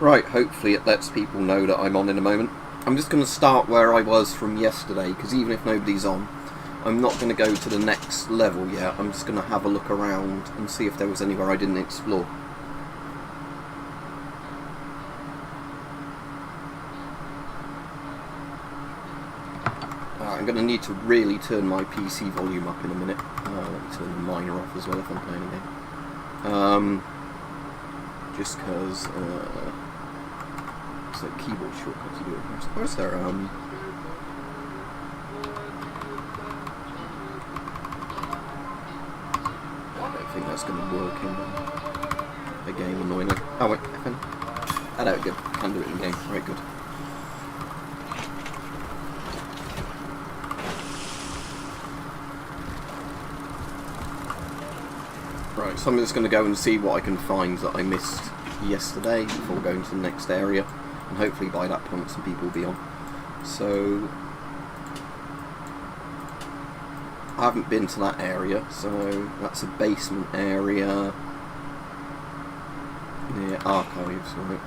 Right, hopefully it lets people know that I'm on in a moment. I'm just going to start where I was from yesterday, because even if nobody's on, I'm not going to go to the next level yet. I'm just going to have a look around and see if there was anywhere I didn't explore. I'm going to need to really turn my PC volume up in a minute. Let me turn the miner off as well if I'm playing a game. Just because it's like keyboard shortcuts you do it. Where's there? I don't think that's going to work in a game, annoyingly. Oh wait, I can. Oh, no, good. Can do it in game. Right, good. Right, so I'm just going to go and see what I can find that I missed yesterday before going to the next area, and hopefully by that point some people will be on. So I haven't been to that area, so that's a basement area near archives, right?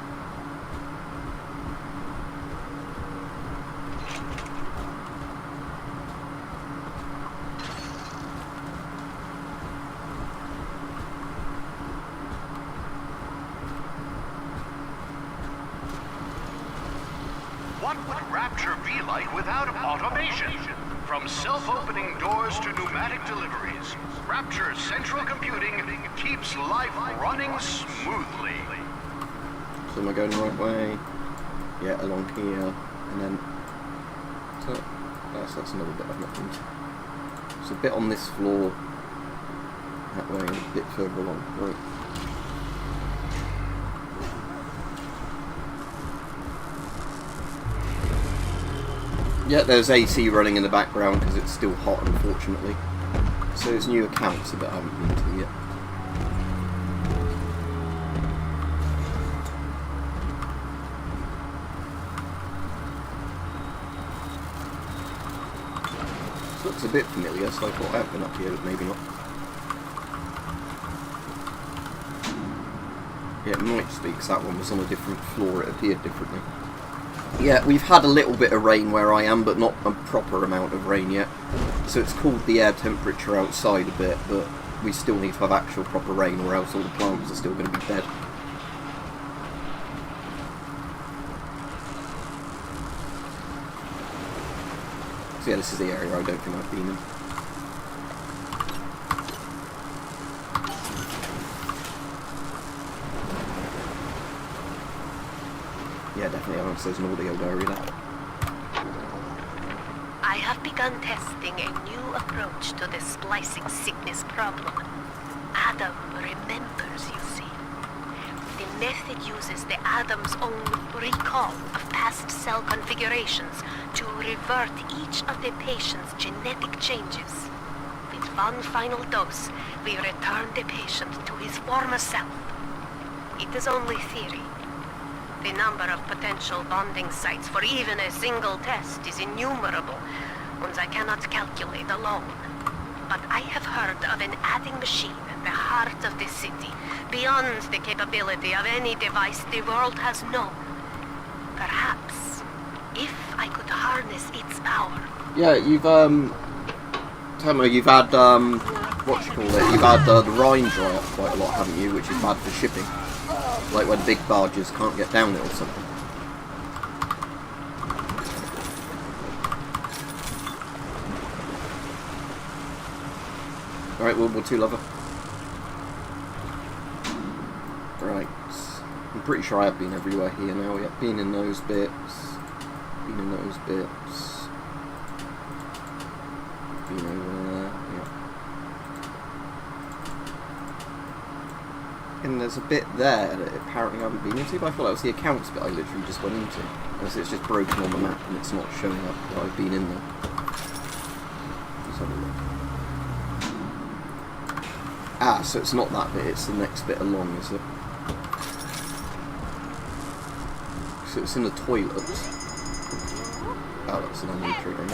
What would Rapture be like without automation? From self-opening doors to pneumatic deliveries, Rapture's central computing keeps life running smoothly. So am I going the right way? Yeah, along here, and then... So, that's another bit I've not been to. There's a bit on this floor, that way, and a bit further along. Right. Yeah, there's AC running in the background because it's still hot, unfortunately. So there's new accounts that I haven't been to yet. This looks a bit familiar, so I thought I have been up here, but maybe not. Yeah, it might just be because that one was on a different floor, it appeared differently. Yeah, we've had a little bit of rain where I am, but not a proper amount of rain yet. So it's cooled the air temperature outside a bit, but we still need to have actual proper rain, or else all the plants are still going to be dead. So yeah, this is the area I don't think I've been in. Yeah, definitely haven't. There's an audio diary there. I have begun testing a new approach to the splicing sickness problem. Adam remembers, you see. The method uses the Adam's own recall of past cell configurations to revert each of the patient's genetic changes. With one final dose, we return the patient to his former self. It is only theory. The number of potential bonding sites for even a single test is innumerable, ones I cannot calculate alone. But I have heard of an adding machine at the heart of the city, beyond the capability of any device the world has known. Perhaps, if I could harness its power. Yeah, you've, Temo, you've had, what you call it, you've had the Rhine dry up quite a lot, haven't you, which is bad for shipping. Like when big barges can't get down it or something. Alright, World War II lover. Right. I'm pretty sure I have been everywhere here now. Yeah, been in those bits. Been in those bits. Been over there. Yeah. And there's a bit there that apparently I haven't been into, but I thought that was the accounts bit I literally just went into. Unless it's just broken on the map and it's not showing up that I've been in there. Let's have a look. Ah, so it's not that bit, it's the next bit along, is it? So it's in the toilets. Oh, that's an enemy triggering.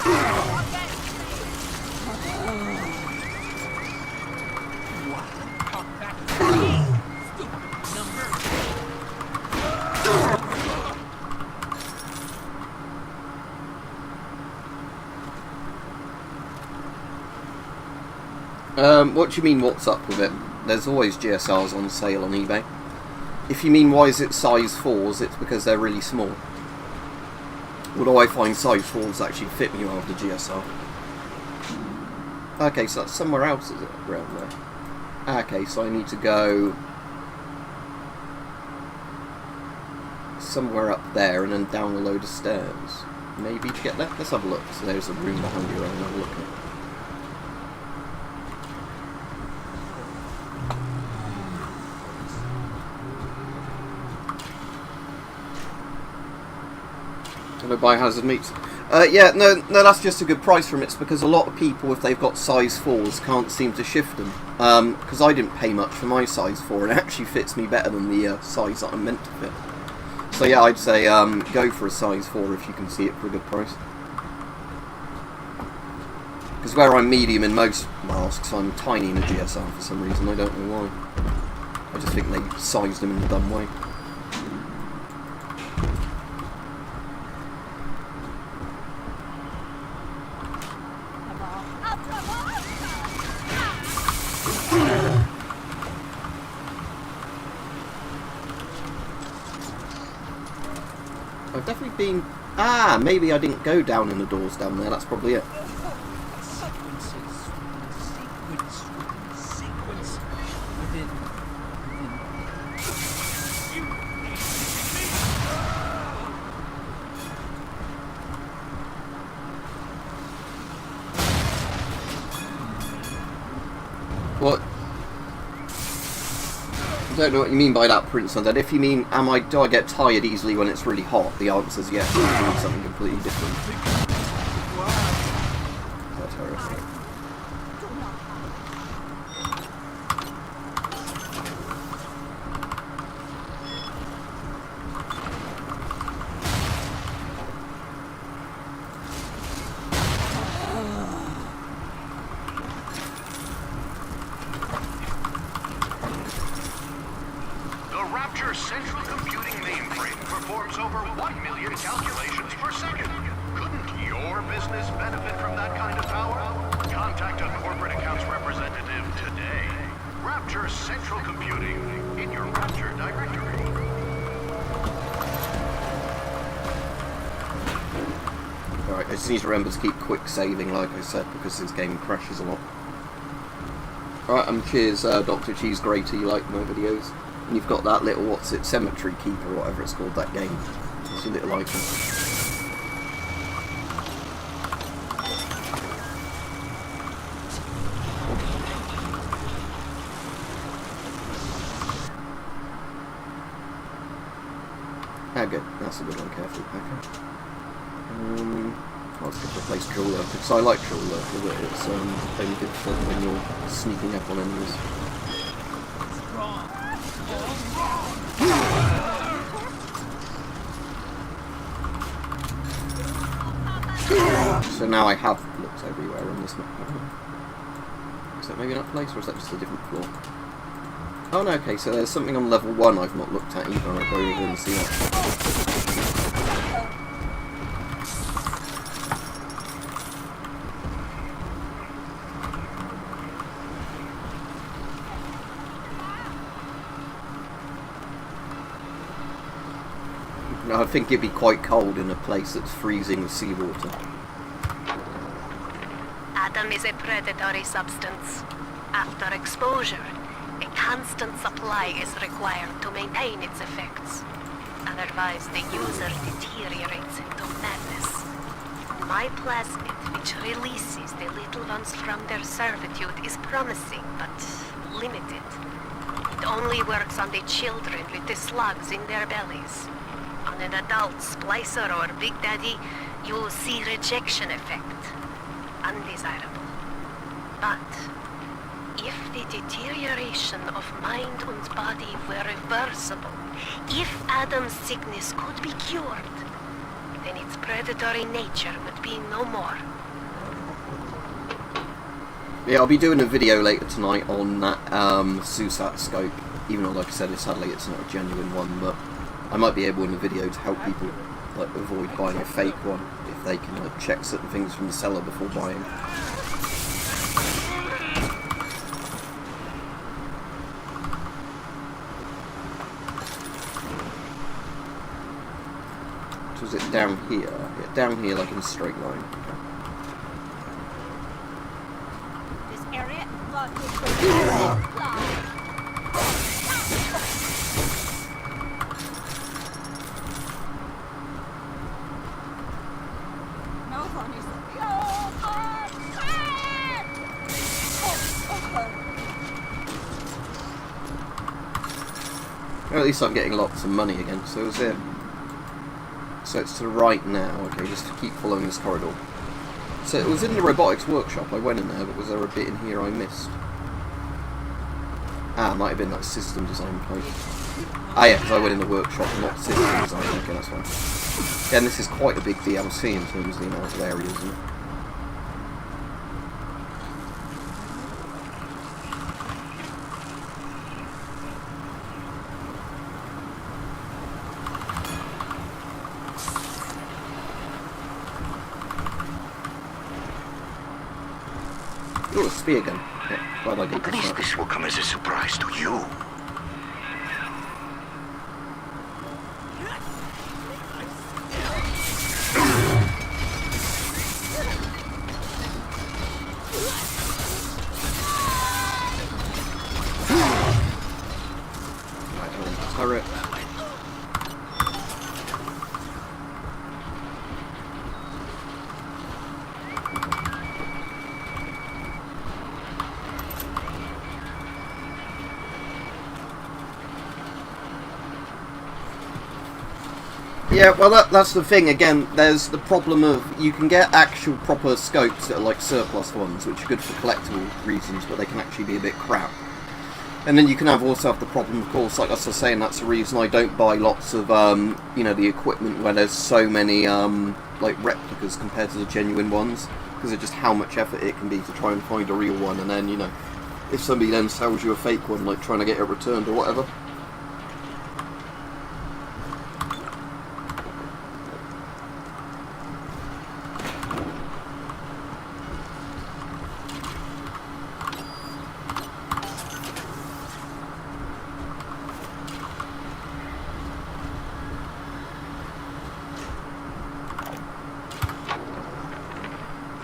What do you mean, what's up with it? There's always GSRs on sale on eBay. If you mean why is it size 4s, it's because they're really small. Although I find size 4s actually fit me well with the GSR. Okay, so that's somewhere else, is it? Around there. Okay, so I need to go somewhere up there and then down a load of stairs. Maybe to get there? Let's have a look. So there's a room behind you, I'll have a look at it. Hello, Biohazard Meats. Yeah, no, that's just a good price from it. It's because a lot of people, if they've got size 4s, can't seem to shift them. Because I didn't pay much for my size 4, and it actually fits me better than the size that I'm meant to fit. So yeah, I'd say go for a size 4 if you can see it for a good price. Because where I'm medium in most masks, I'm tiny in a GSR for some reason. I don't know why. I just think they sized them in a dumb way. I've definitely been... Ah, maybe I didn't go down in the doors down there, that's probably it. What? I don't know what you mean by that, Prince Undead. If you mean, do I get tired easily when it's really hot? The answer is yes. I'm doing something completely different. That's horrific. Central computing mainframe performs over 1 million calculations per second. Couldn't your business benefit from that kind of power? Contact a corporate accounts representative today. Rapture Central Computing in your Rapture directory. Alright, I just need to remember to keep quick saving, like I said, because this game crashes a lot. Alright, cheers, Dr. Cheese Grater, you like my videos. And you've got that little, what's it, Cemetery Keeper, or whatever it's called, that game. It's a little icon. Ah, good. That's a good one, carefully. Okay. Let's get to replace Troll Lurker, because I like Troll Lurker, but it's only good for when you're sneaking up on enemies. So now I have looked everywhere on this map. Is that maybe that place, or is that just a different floor? Oh no, okay, so there's something on level 1 I've not looked at either. I'll go over and see that. I think it'd be quite cold in a place that's freezing with seawater. Adam is a predatory substance. After exposure, a constant supply is required to maintain its effects. Otherwise, the user deteriorates into madness. My plasmid, which releases the little ones from their servitude, is promising, but limited. It only works on the children with the slugs in their bellies. On an adult splicer or Big Daddy, you'll see rejection effect. Undesirable. But if the deterioration of mind and body were reversible, if Adam's sickness could be cured, then its predatory nature would be no more. Yeah, I'll be doing a video later tonight on that Susat scope, even though, like I said, sadly it's not a genuine one, but I might be able in the video to help people like avoid buying a fake one if they can check certain things from the seller before buying. is it down here? Yeah, down here, like in a straight line. This area is not good for no one is Well, at least I'm getting lots of money again, so is it? So it's to the right now, okay, just to keep following this corridor. So it was in the robotics workshop, I went in there, but was there a bit in here I missed? Ah, it might have been that system design place. Ah yeah, because I went in the workshop, not system design, okay, that's fine. Again, this is quite a big DLC in terms of the amount of areas, isn't it? Oh, a spear gun. Yeah, glad I did At least that. this will come as a surprise to you. Turret. Yeah, well that's the thing, again, there's the problem of, you can get actual proper scopes that are like surplus ones, which are good for collectible reasons, but they can actually be a bit crap. And then you can also have the problem, of course, like I was saying, that's the reason I don't buy lots of, you know, the equipment where there's so many, like, replicas compared to the genuine ones, because of just how much effort it can be to try and find a real one, and then, you know, if somebody then sells you a fake one, like trying to get it returned or whatever.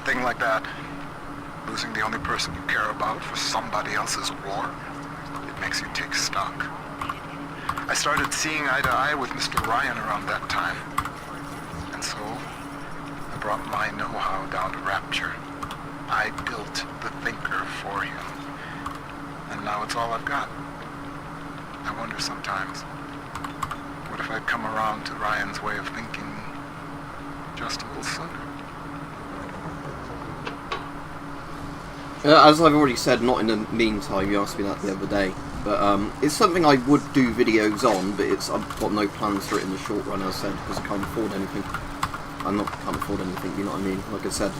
Thing like that, losing the only person you care about for somebody else's war, it makes you take stock. I started seeing eye to eye with Mr. Ryan around that time, and so I brought my know-how down to Rapture. I built the Thinker for him, and now it's all I've got. I wonder sometimes, what if I'd come around to Ryan's way of thinking just a little sooner? As I've already said, not in the meantime, you asked me that the other day, but it's something I would do videos on, but I've got no plans for it in the short run, as I said, because I can't afford anything. Can't afford anything, you know what I mean? Like I said,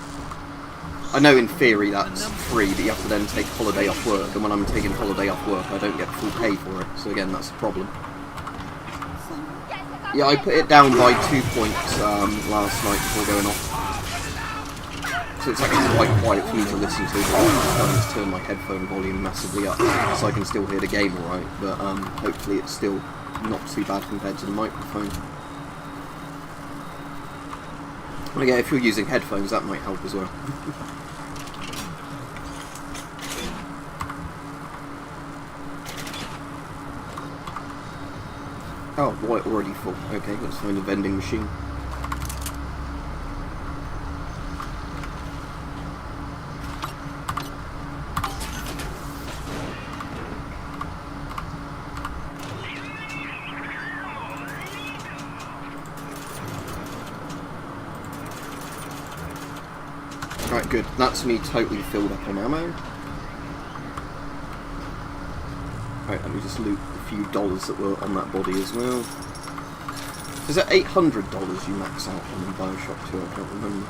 I know in theory that's free, but you have to then take holiday off work, and when I'm taking holiday off work, I don't get full pay for it, so again, that's the problem. Yeah, I put it down by 2 points last night before going off. So it's actually quite quiet for me to listen to, but I'm just turn my headphone volume massively up so I can still hear the game alright, but hopefully it's still not too bad compared to the microphone. And again, if you're using headphones, that might help as well. Oh, white already full. Okay, let's find a vending machine. Right, good. That's me totally filled up on ammo. Right, let me just loot a few dollars that were on that body as well. Is it $800 you max out on in Bioshock 2? I can't remember.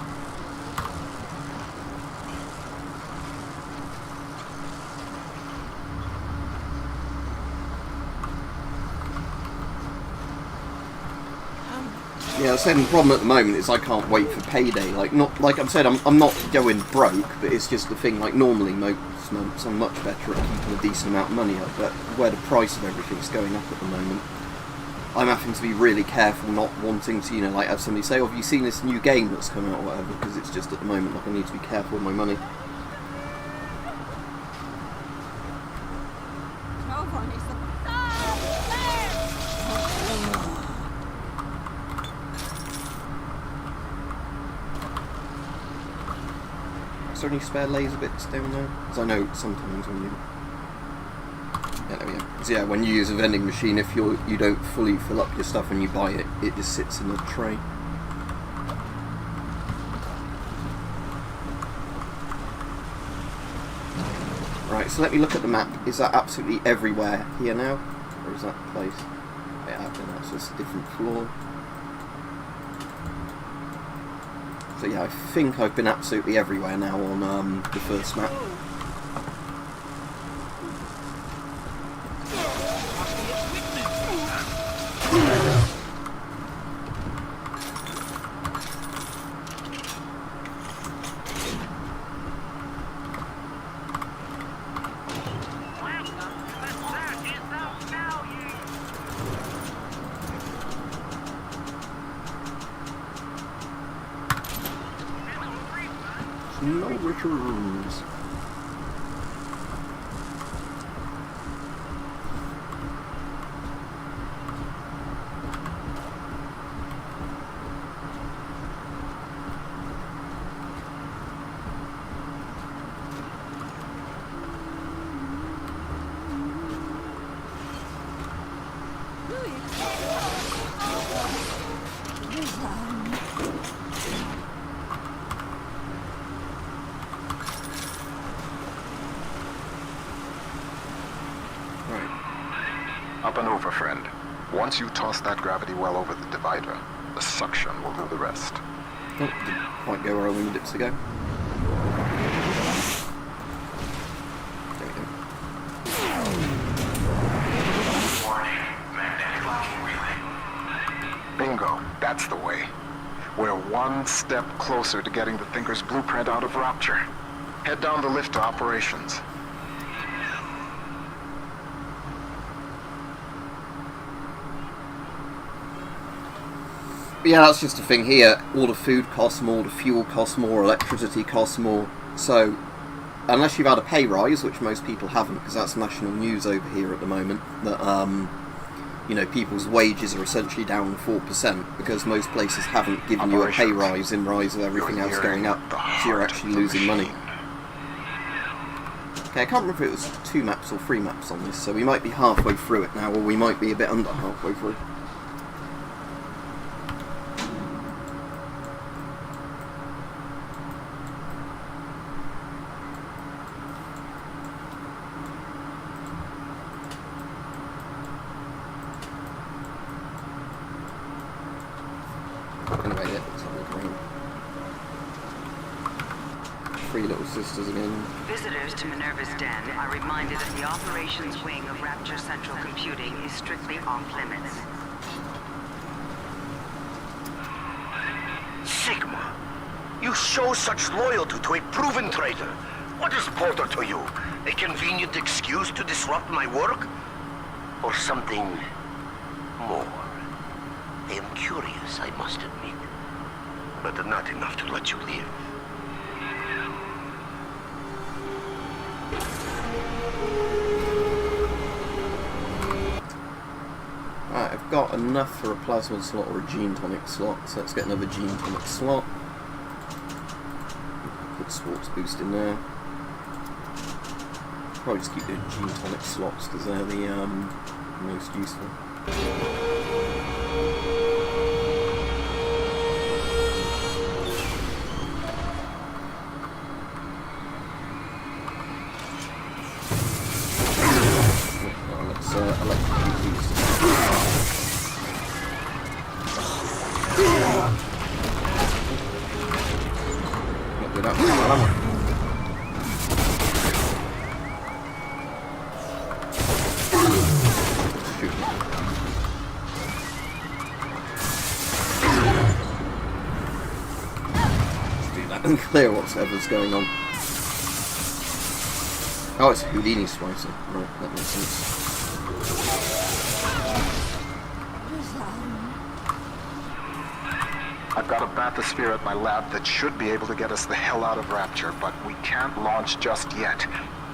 Yeah, the problem at the moment is I can't wait for payday. Like, not like I've said, I'm not going broke, but it's just the thing. Like, normally most months I'm much better at keeping a decent amount of money up, but where the price of everything's going up at the moment, I'm having to be really careful not wanting to, you know, like have somebody say, oh, have you seen this new game that's come out or whatever, because it's just at the moment, like, I need to be careful with my money. No one is Is there any spare laser bits down there? Because I know sometimes when you... Yeah, there we go. So yeah, when you use a vending machine, if you don't fully fill up your stuff when you buy it, it just sits in a tray. Right, so let me look at the map. Is that absolutely everywhere here now? Or is that the place? Yeah, I've been out, so it's a different floor. So yeah, I think I've been absolutely everywhere now on the first map. No returns. Up and over, friend. Once you toss that gravity well over the divider, the suction will do the rest. Oh, didn't quite go where I wanted it to go. There we go. Warning, magnetic locking relay. Bingo, that's the way. We're one step closer to getting the Thinker's blueprint out of Rapture. Head down the lift to operations. But yeah, that's just the thing here. All the food costs more, the fuel costs more, electricity costs more. So, unless you've had a pay rise, which most people haven't, because that's national news over here at the moment, that, you know, people's wages are essentially down 4%, because most places haven't given you a pay rise in rise of everything else going up, so you're actually losing money. Okay, I can't remember if it was 2 maps or 3 maps on this, so we might be halfway through it now, or we might be a bit under halfway through. Anyway, yeah, let's have a look around. 3 little sisters again. Visitors to Minerva's den are reminded that the operations wing of Rapture Central Computing is strictly off limits. Sigma, you show such loyalty to a proven traitor. What is Porter to you? A convenient excuse to disrupt my work? Or something more? I am curious, I must admit, but not enough to let you live. Right, I've got enough for a plasma slot or a gene tonic slot, so let's get another gene tonic slot. Put sports boost in there. Probably just keep doing gene tonic slots because they're the most useful. Unclear whatever's going on. Oh, it's Houdini splicing. Right, that makes sense. I've got a bathysphere at my lab that should be able to get us the hell out of Rapture, but we can't launch just yet.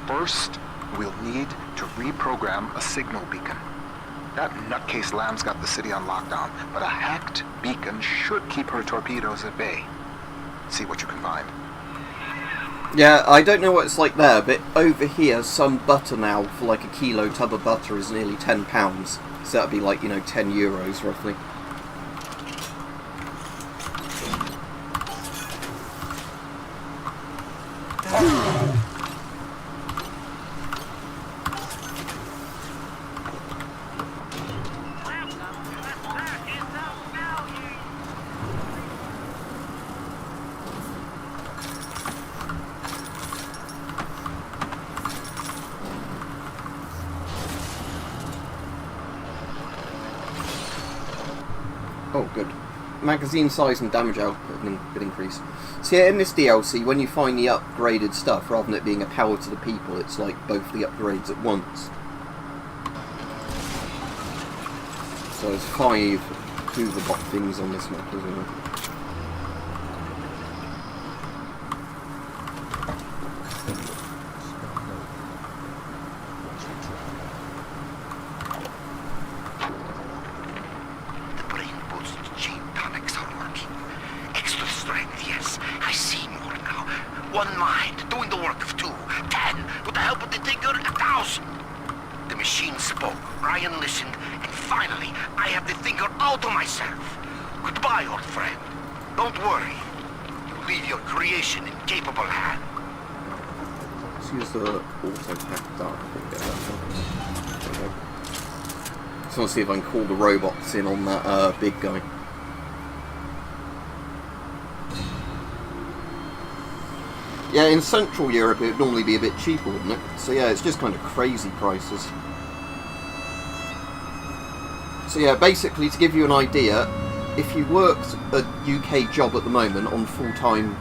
First, we'll need to reprogram a signal beacon. That nutcase Lamb's got the city on lockdown, but a hacked beacon should keep her torpedoes at bay. See what you can find. Yeah, I don't know what it's like there, but over here, some butter now for like a kilo tub of butter is nearly £10. So that'd be like, you know, €10 roughly. Oh, good. Magazine size and damage output been increased. So yeah, in this DLC, when you find the upgraded stuff, rather than it being a power to the people, it's like both the upgrades at once. So there's 5 Hooverbot things on this map, isn't there? One mind, doing the work of 2, 10, with the help of the Tinker, 1,000. The machine spoke, Ryan listened, and finally, I have the Thinker all to myself. Goodbye, old friend. Don't worry. You leave your creation in capable hands. Let's use the auto-pack dart. Okay. Just want to see if I can call the robots in on that big guy. Yeah, in Central Europe it would normally be a bit cheaper, wouldn't it? So yeah, it's just kind of crazy prices. So yeah, basically to give you an idea, if you worked a UK job at the moment on full-time,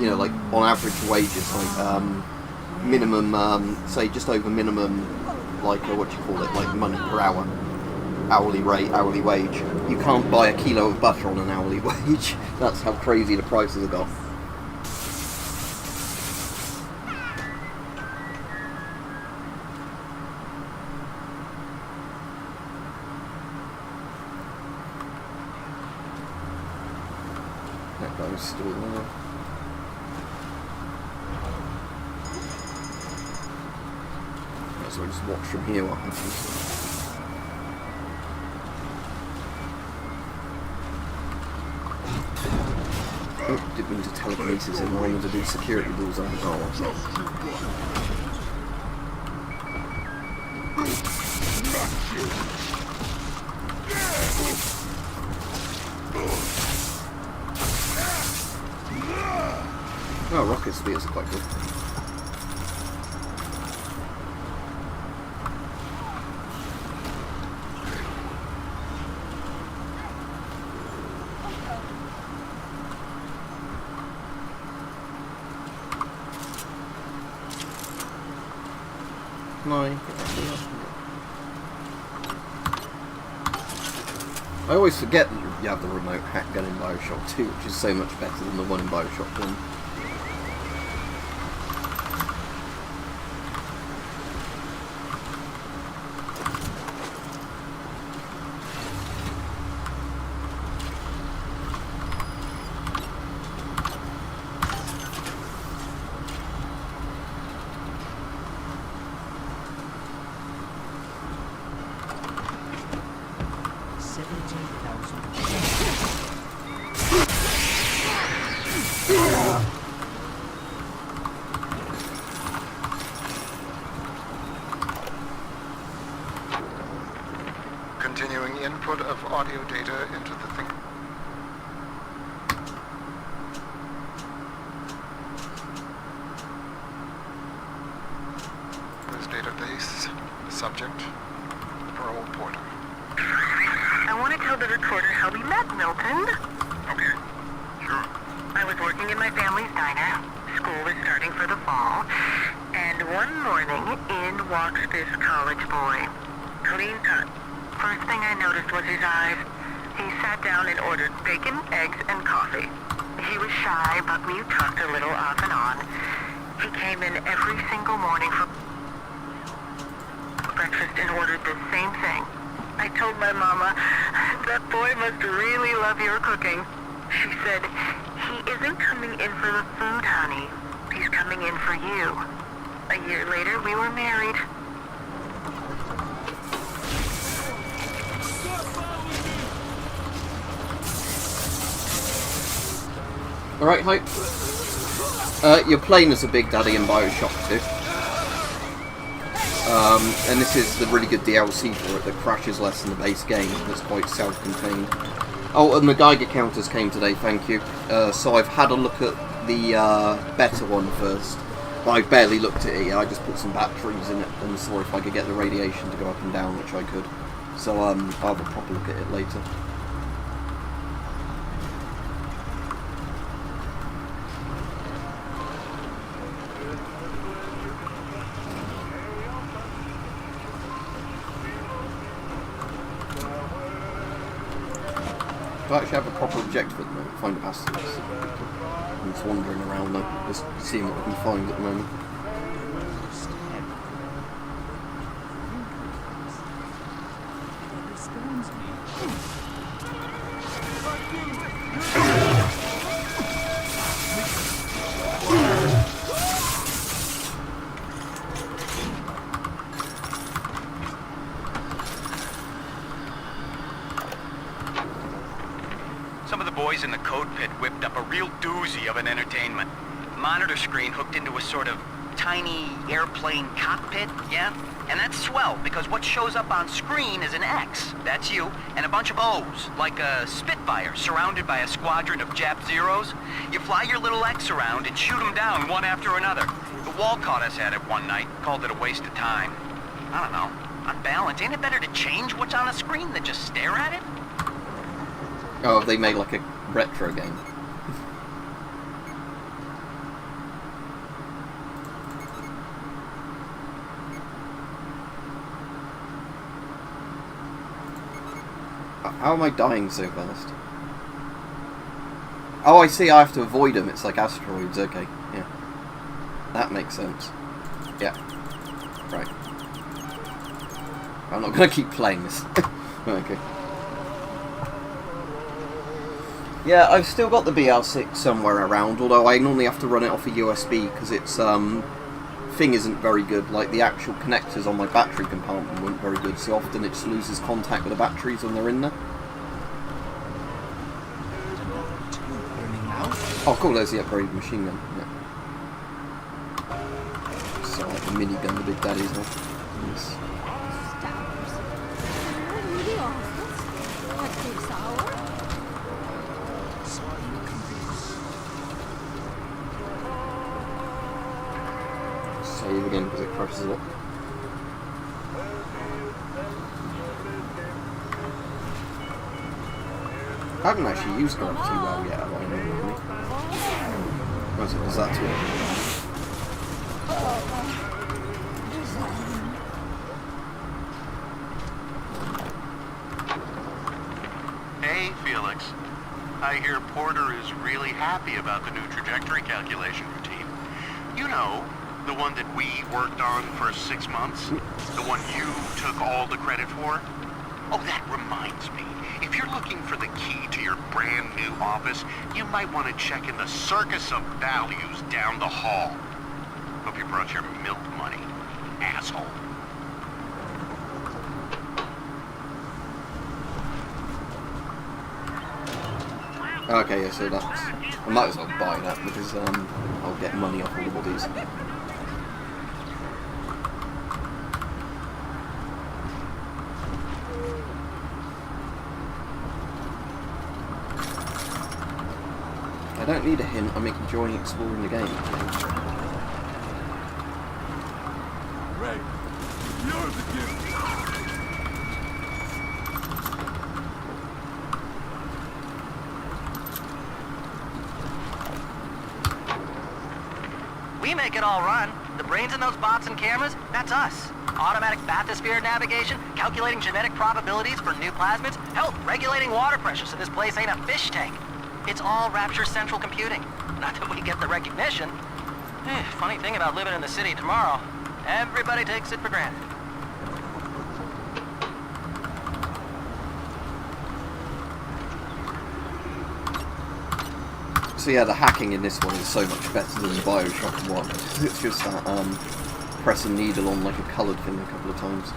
you know, like on average wages, like minimum, say just over minimum, like what do you call it, like money per hour, hourly rate, hourly wage, you can't buy a kilo of butter on an hourly wage. That's how crazy the prices have got. That guy's still there. Might as well just watch from here what happens. Oh, didn't mean to telekinesis him. I wanted to do security rules on the door. Oh, rocket spears are quite good. I always forget that you have the remote hack gun in Bioshock 2, which is so much better than the one in Bioshock 1. Continuing input of audio data into the thing. This database, the subject, Parole Porter. I want to tell the recorder how we met, Milton. Okay, sure. I was working in my family's diner. School was starting for the fall. And one morning, in walks this college boy. Clean cut, First thing I noticed was his eyes. He sat down and ordered bacon, eggs, and coffee. He was shy, but we talked a little off and on. He came in every single morning for breakfast and ordered the same thing. I told my mama, that boy must really love your cooking. She said, he isn't coming in for the food, honey. He's coming in for you. A year later, we were married. Alright, Hype. You're playing as a Big Daddy in Bioshock 2. And this is the really good DLC for it that crashes less than the base game. It's quite self-contained. Oh, and the Geiger counters came today, thank you. So I've had a look at the better one first. But I barely looked at it yet. I just put some batteries in it and saw if I could get the radiation to go up and down, which I could. So I'll have a proper look at it later. I actually have a proper objective at the moment, find a passage. I'm just wandering around though, just seeing what I can find at the moment. Some of the boys in the code pit whipped up a real doozy of an entertainment. Monitor screen hooked into a sort of tiny airplane cockpit, yeah? And that's swell, because what shows up on screen is an X, that's you, and a bunch of O's, like a Spitfire surrounded by a squadron of Jap Zeros. You fly your little X around and shoot them down one after another. The wall caught us at it one night, called it a waste of time. I don't know, on balance, ain't it better to change what's on a screen than just stare at it? Oh, they made like a retro game. How am I dying so fast? Oh, I see, I have to avoid them. It's like asteroids, okay. Yeah. That makes sense. Yeah. Right. I'm not going to keep playing this. Okay. Yeah, I've still got the BR6 somewhere around, although I normally have to run it off a USB because its thing isn't very good. Like, the actual connectors on my battery compartment weren't very good, so often it just loses contact with the batteries when they're in there. Oh cool, there's the upgraded machine gun. Yeah. So like the minigun the Big Daddy's have. Yes. Save again because it crashes a lot. I haven't actually used gravity well yet, have I? Once it does that to it. Hey, Felix. I hear Porter is really happy about the new trajectory calculation routine. You know, the one that we worked on for 6 months? The one you took all the credit for? Oh, that reminds me. If you're looking for the key to your brand new office, you might want to check in the Circus of Values down the hall. Hope you brought your milk money, asshole. Okay, yeah, so that's... I might as well buy that because I'll get money off all the bodies. I don't need a hint, I'm enjoying exploring the game. Ray, you're the gift. We make it all run. The brains in those bots and cameras, that's us. automatic bathysphere navigation, calculating genetic probabilities for new plasmids, hell, regulating water pressure so this place ain't a fish tank. It's all Rapture central computing. Not that we get the recognition. Funny thing about living in the city tomorrow, everybody takes it for granted. So yeah, the hacking in this one is so much better than the Bioshock one. It's just that press a needle on like a coloured thing a couple of times.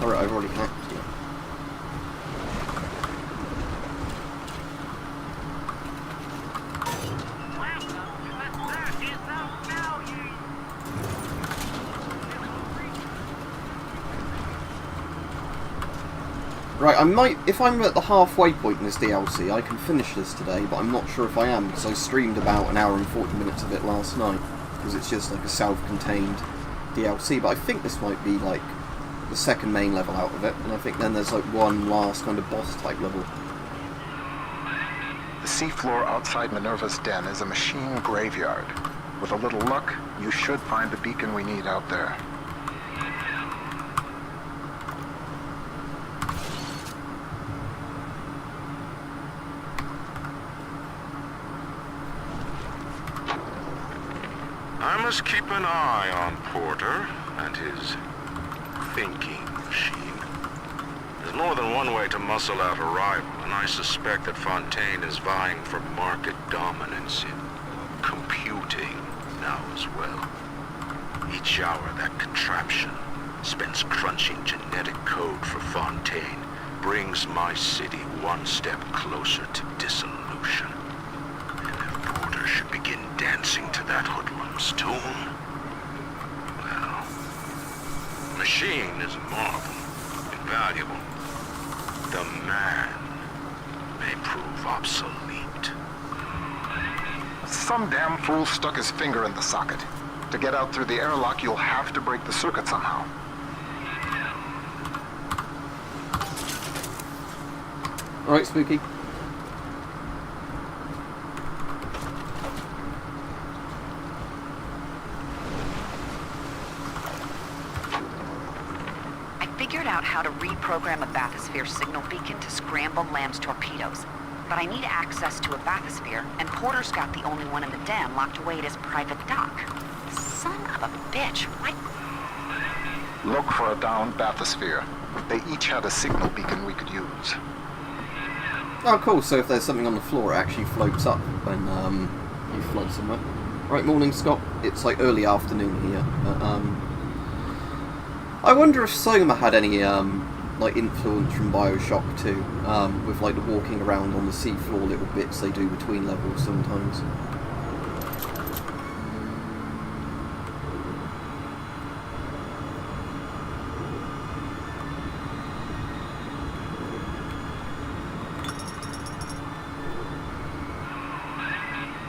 Turret I've already hacked. Yeah. Right, I might, if I'm at the halfway point in this DLC, I can finish this today, but I'm not sure if I am, because I streamed about an hour and 40 minutes of it last night, because it's just like a self-contained DLC, but I think this might be like the second main level out of it, and I think then there's like one last kind of boss type level. The seafloor outside Minerva's den is a machine graveyard. With a little luck, you should find the beacon we need out there. I must keep an eye on Porter and his thinking machine. There's more than one way to muscle out a rival, and I suspect that Fontaine is vying for market dominance in computing now as well. Each hour that contraption spends crunching genetic code for Fontaine brings my city one step closer to dissolution. And if Porter should begin dancing to that hoodlum's tune, machine is a marvel, invaluable. The man may prove obsolete. Some damn fool stuck his finger in the socket. To get out through the airlock, you'll have to break the circuit somehow. Alright, Spooky. Out how to reprogram a bathysphere signal beacon to scramble Lamb's torpedoes. But I need access to a bathysphere, and Porter's got the only one in the den locked away at his private dock. Son of a bitch, what? Look for a downed bathysphere. They each had a signal beacon we could use. Oh cool, so if there's something on the floor it actually floats up when you flood somewhere. Right, morning Scott. It's like early afternoon here, but I wonder if Soma had any like influence from Bioshock 2, with like the walking around on the seafloor little bits they do between levels sometimes.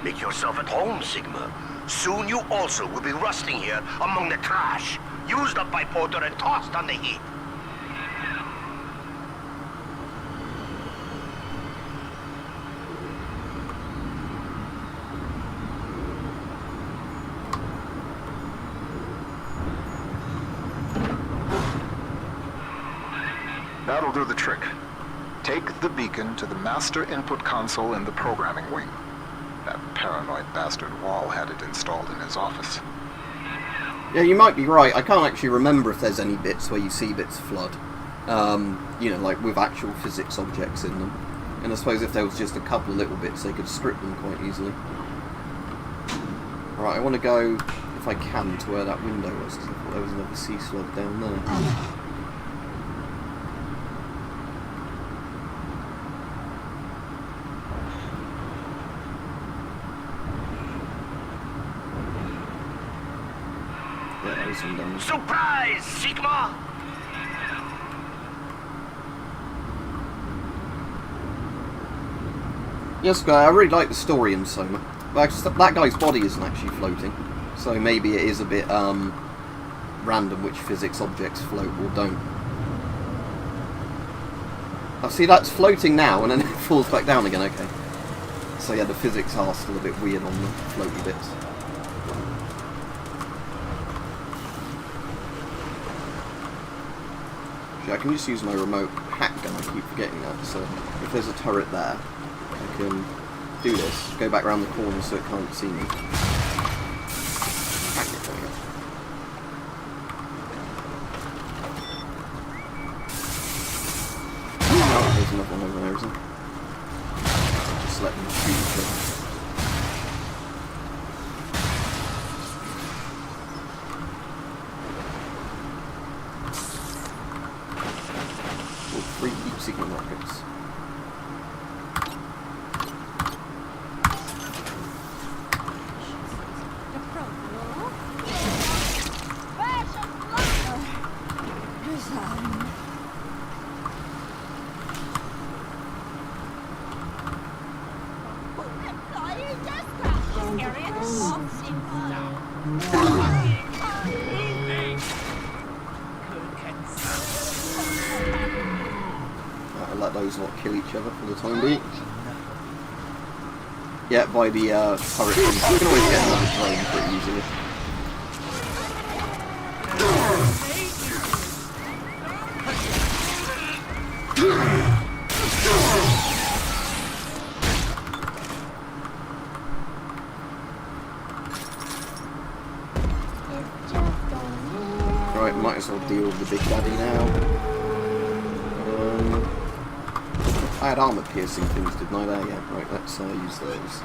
Make yourself at home, Sigma. Soon you also will be rusting here among the trash, used up by Porter and tossed on the heap. That'll do the trick. Take the beacon to the master input console in the programming wing. That paranoid bastard Wall had it installed in his office. Yeah, you might be right. I can't actually remember if there's any bits where you see bits flood. You know, like with actual physics objects in them. And I suppose if there was just a couple of little bits, they could script them quite easily. Right, I want to go, if I can, to where that window was, because I thought there was another sea slug down there. floating down. Surprise, Sigma! Yes, guy, I really like the story in Soma. But that guy's body isn't actually floating, so maybe it is a bit random which physics objects float or don't. I see that's floating now and then it falls back down again. Okay. So yeah, the physics are still a bit weird on the floaty bits. Actually, I can just use my remote hack gun. I keep forgetting that. So if there's a turret there, I can do this, go back around the corner so it can't see me. Hack it, there we go. Oh, there's another one over there, isn't there? Just let them shoot each other. Oh, 3 deep signal rockets. I'll let those lot kill each other for the time being. Yeah, by the turret. You can always get another drone pretty easily. Right, might as well deal with the big daddy now. I had armor piercing things, didn't I? There, yeah. Right, let's use those.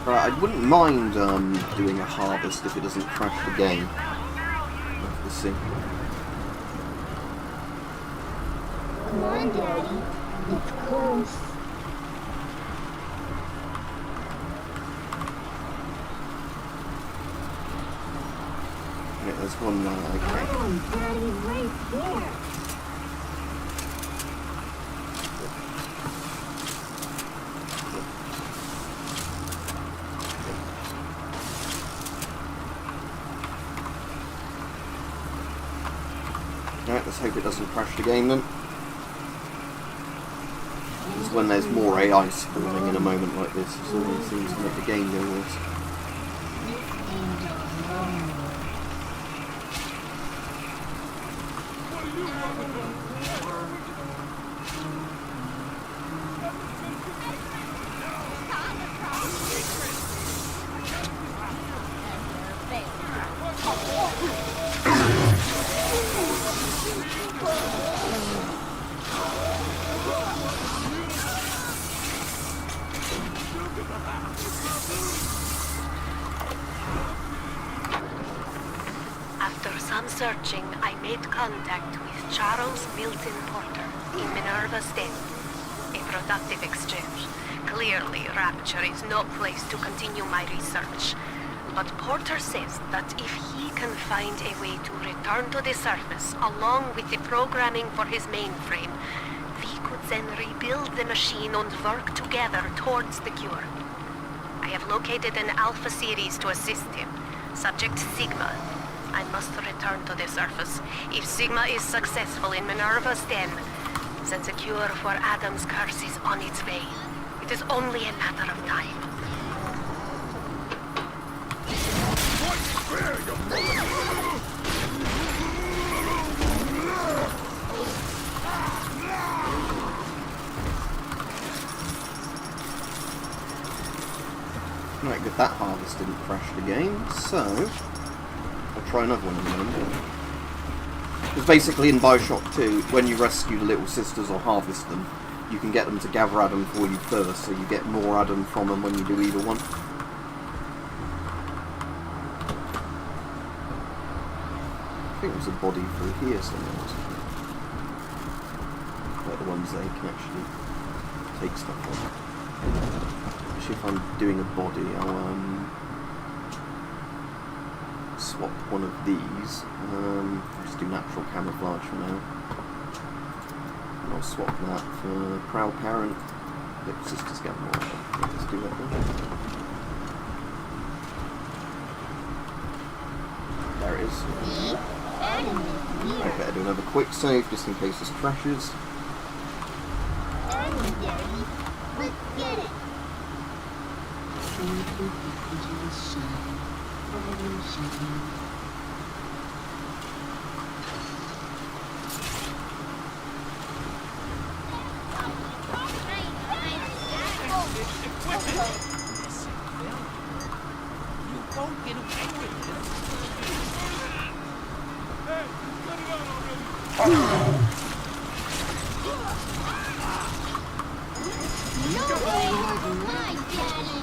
Right, I wouldn't mind doing a harvest if it doesn't crash the game. We'll see. Come on, Daddy. It's close. Yeah, there's one okay. Daddy's right here. Right, let's hope it doesn't crash the game then. Because when there's more AI spawning in a moment like this, it always seems to make the game go worse. After some searching, I made contact with Charles Milton Porter in Minerva Den. A productive exchange. Clearly, Rapture is no place to continue my research. But Porter says that if he can find a way to return to the surface along with the programming for his mainframe, we could then rebuild the machine and work together towards the cure. I have located an Alpha series to assist him. Subject Sigma. I must return to the surface. If Sigma is successful in Minerva's Den, then the cure for Adam's curse is on its way. It is only a matter of time. Right, good. That harvest didn't crash the game, so I'll try another one in a minute. Because basically in Bioshock 2, when you rescue the little sisters or harvest them, you can get them to gather Adam for you first, so you get more Adam from them when you do either one. I think there's a body through here somewhere. Like the ones they can actually take stuff from. Actually, if I'm doing a body, I'll swap one of these. Just do natural camouflage for now. And I'll swap that for Proud Parent. Little sisters get more. Let's do that then. There it is. I better do another quick save just in case this crashes. Let's get it. You won't get away with this. Hey, cut it out already. No way over my daddy.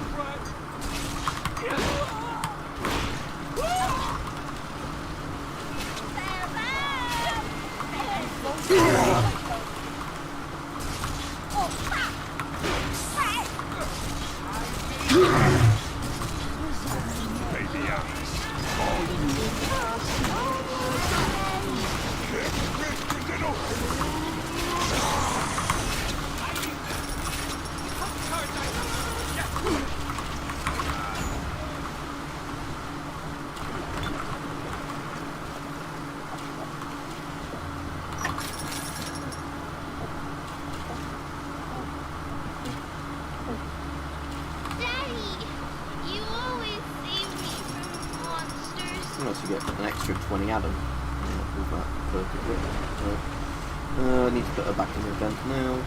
Unless you get an extra 20 Adam. With that perfectly. I need to put her back in the event now.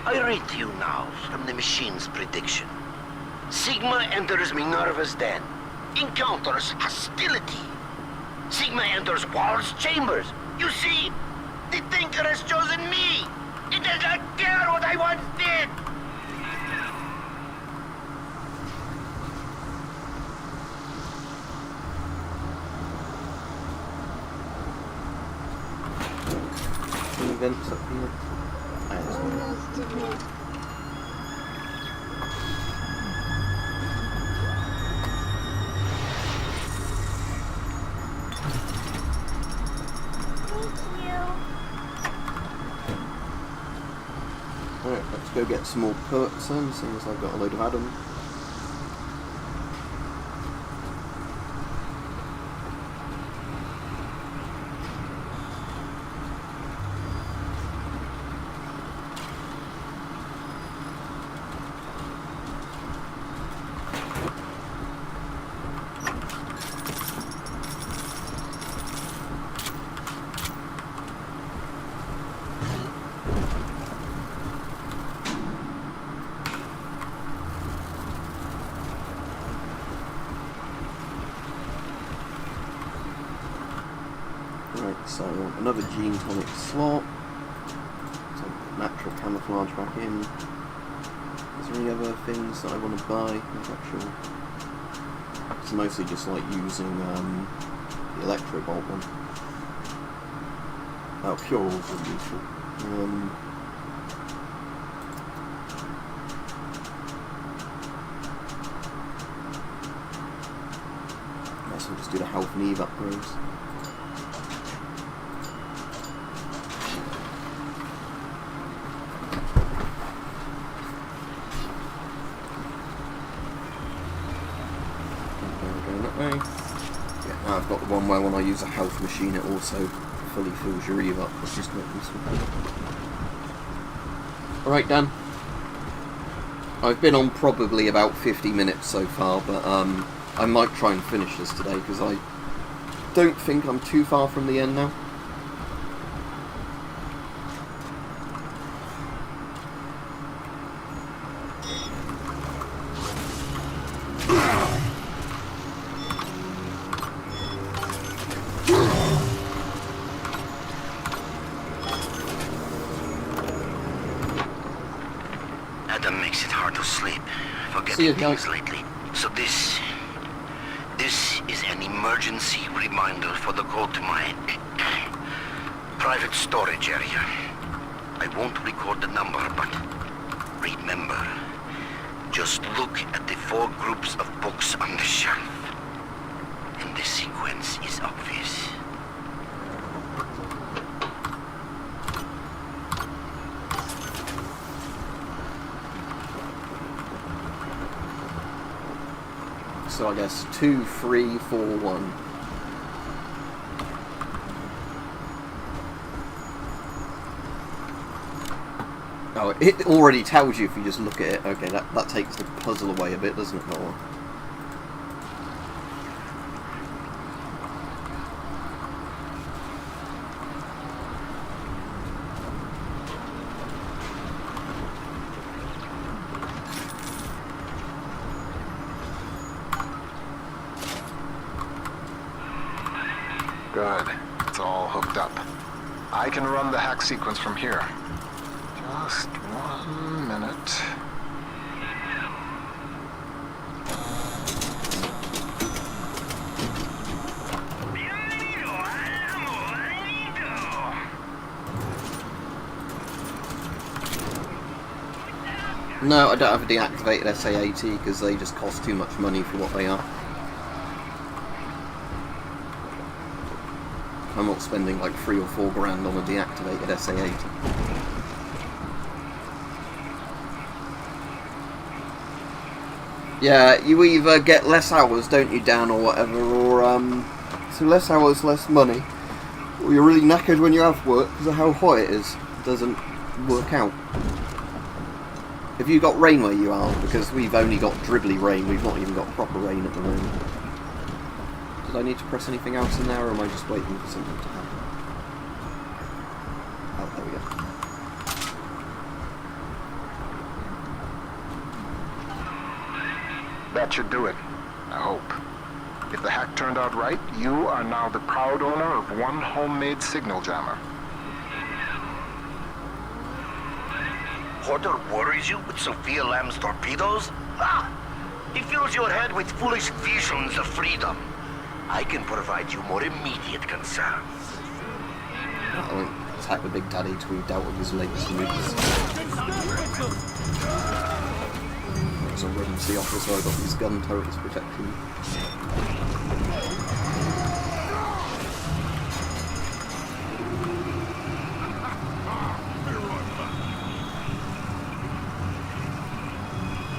I read to you now from the machine's prediction. Sigma enters Minerva's den. Encounters hostility. Sigma enters Wal's chambers. You see, the Thinker has chosen me. It does not care what I once did. Events up here. Alright, let's go get some more perks then, seeing as I've got a load of Adam. Right, so another gene tonic slot. So natural camouflage back in. Is there any other things that I want to buy? I'm not sure. It's mostly just like using the electro bolt one. Oh, pure oils is useful. I guess we'll just do the health and Eve upgrades. Yeah, now I've got the one where when I use a health machine it also fully fills your Eve up, which is quite useful. Alright Dan, I've been on probably about 50 minutes so far, but I might try and finish this today because I don't think I'm too far from the end now. Adam makes it hard to sleep. See you, Forgetting things lately. So this is an emergency reminder for the code to my private storage area. I won't record the number, but remember, just look at the 4 groups of books on the shelf. And the sequence is obvious. So I guess 2, 3, 4, 1. Oh, it already tells you if you just look at it. Okay, that takes the puzzle away a bit, doesn't it, Noah? Good. It's all hooked up. I can run the hack sequence from here. Just 1 minute. No, I don't have a deactivated SA80 because they just cost too much money for what they are. I'm not spending like 3 or 4 grand on a deactivated SA80. Yeah, you either get less hours, don't you, Dan, or whatever, or so less hours, less money, or you're really knackered when you have work because of how hot it is. It doesn't work out. Have you got rain where you are? Because we've only got dribbly rain, we've not even got proper rain at the moment. Did I need to press anything else in there, or am I just waiting for something to happen? Oh, there we go. That should do it. I hope. If the hack turned out right, you are now the proud owner of one homemade signal jammer. Porter worries you with Sophia Lamb's torpedoes? Ah! He fills your head with foolish visions of freedom. I can provide you more immediate concerns. I won't attack the Big Daddy till we've dealt with his latest moves. As a emergency officer, I got these gun turrets protecting me.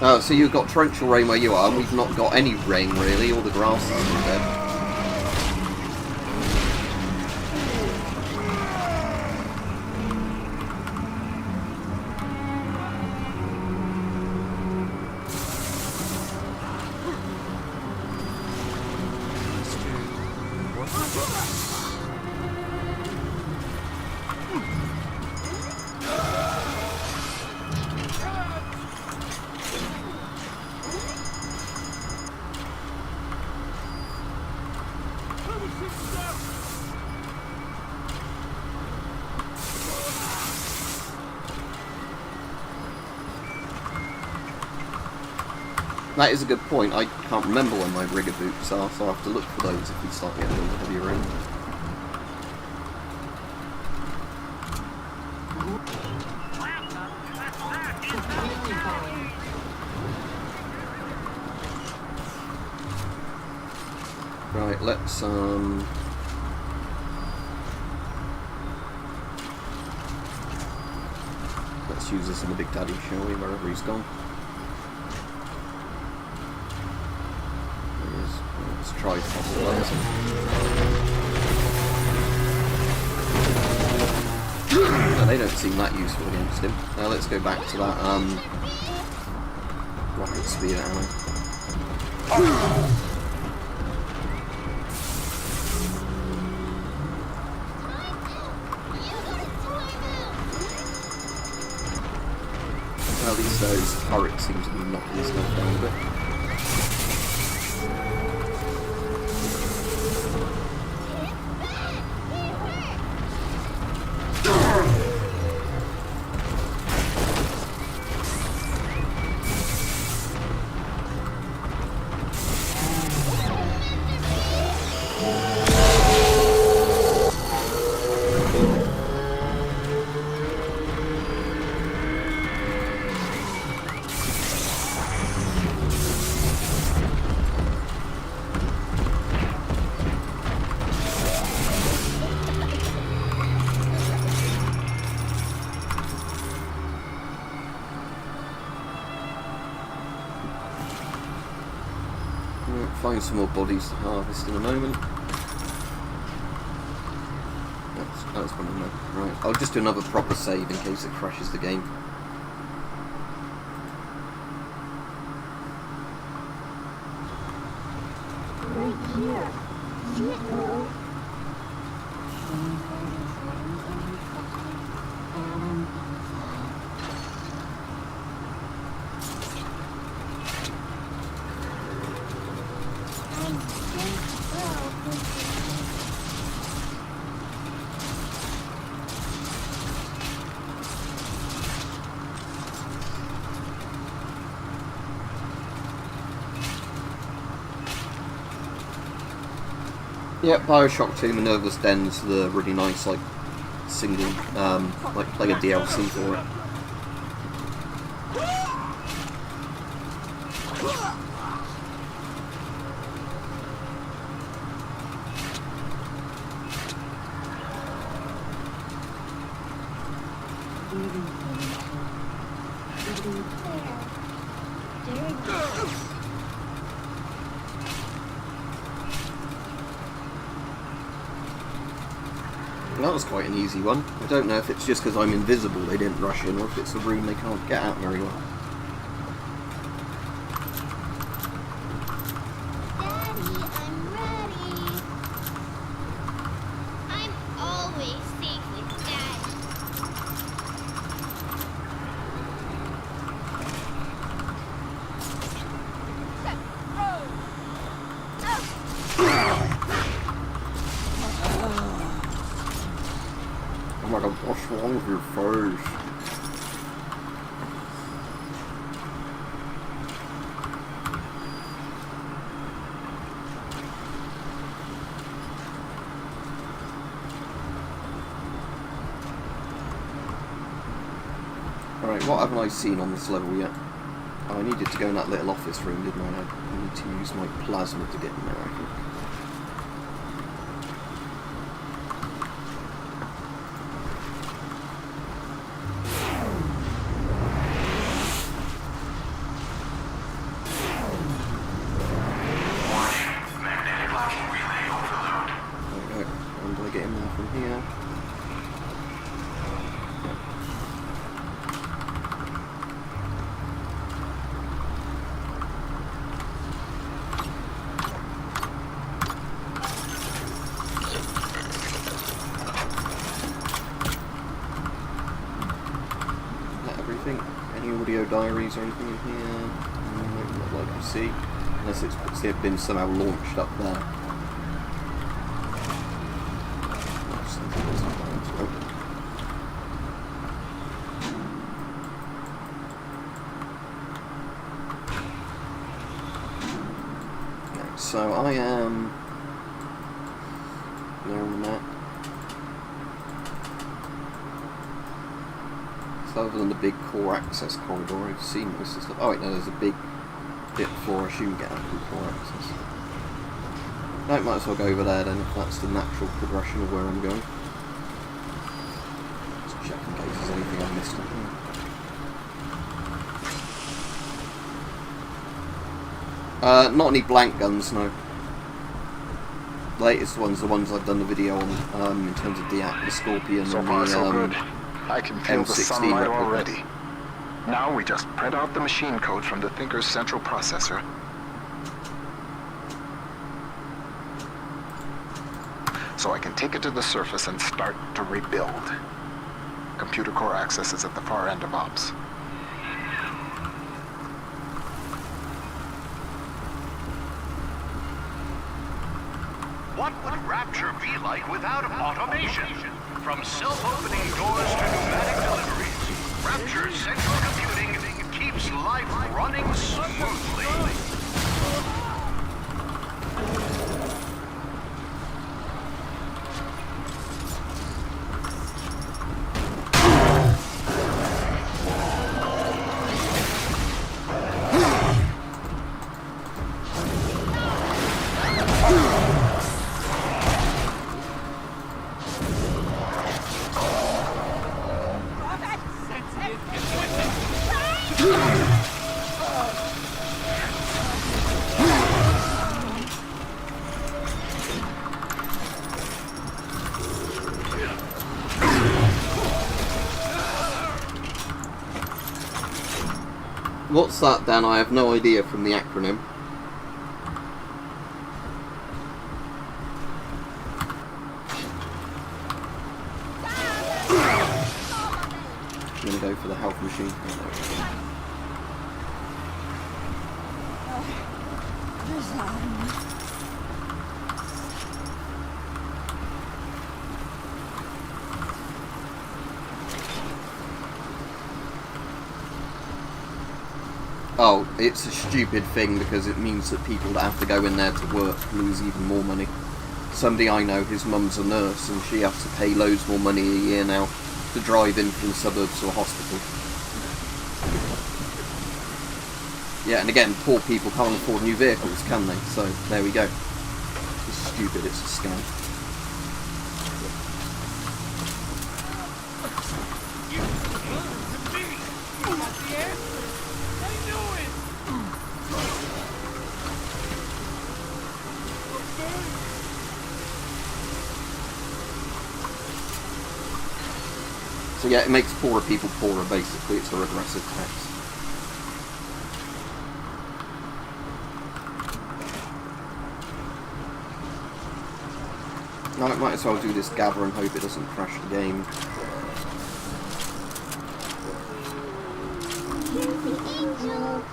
Oh, so you've got torrential rain where you are, and we've not got any rain really, all the grass is dead. That is a good point. I can't remember when my rigger boots are, so I'll have to look for those if we start getting a little heavier rain. Right, let's use this in the Big Daddy, shall we, wherever he's gone. Let's try fossilizer. No, they don't seem that useful against him. Now let's go back to that rocket spear ammo. Well, at least those turrets seem to be knocking stuff down a bit. Find some more bodies to harvest in a moment. That's one of them. Right, I'll just do another proper save in case it crashes the game. Right here. Shit. Yeah, Bioshock 2 Minerva's Den's the really nice, like, single, like, play a DLC for it. That was quite an easy one. I don't know if it's just because I'm invisible they didn't rush in, or if it's a room they can't get out very well. Daddy, I'm ready. I'm always safe with Daddy. Oh my god, what's wrong with your face? Alright, what haven't I seen on this level yet? Oh, I needed to go in that little office room, didn't I? I need to use my plasma to get in there, I think. Any audio diaries or anything in here? Not like you see, unless it's been somehow launched up there. Okay, so I am there on the map. Other than the big core access corridor, I've seen most of the stuff. Oh wait, no, there's a big bit before I assume get out from core access. No, might as well go over there then, if that's the natural progression of where I'm going. Let's check in case there's anything I missed on here. Not any blank guns, no. The latest ones, the ones I've done the video on, in terms of the Scorpion so and far, the so good. I can feel the M16 sunlight replica. already. Now we just print out the machine code from the Thinker's central processor. So I can take it to the surface and start to rebuild. Computer core access is at the far end of ops. What would Rapture be like without automation? From self-opening doors to pneumatic deliveries, Rapture's central computing keeps life running smoothly. What's that, Dan? I have no idea from the acronym. I'm gonna go for the health machine. Oh, it's a stupid thing because it means that people that have to go in there to work lose even more money. Somebody I know, his mum's a nurse and she has to pay loads more money a year now to drive in from the suburbs to a hospital. Yeah, and again, poor people can't afford new vehicles, can they? So, there we go. It's stupid, it's a scam. So yeah, it makes poorer people poorer, basically. It's a regressive tax. I might as well do this gather and hope it doesn't crash the game. Here's the angel.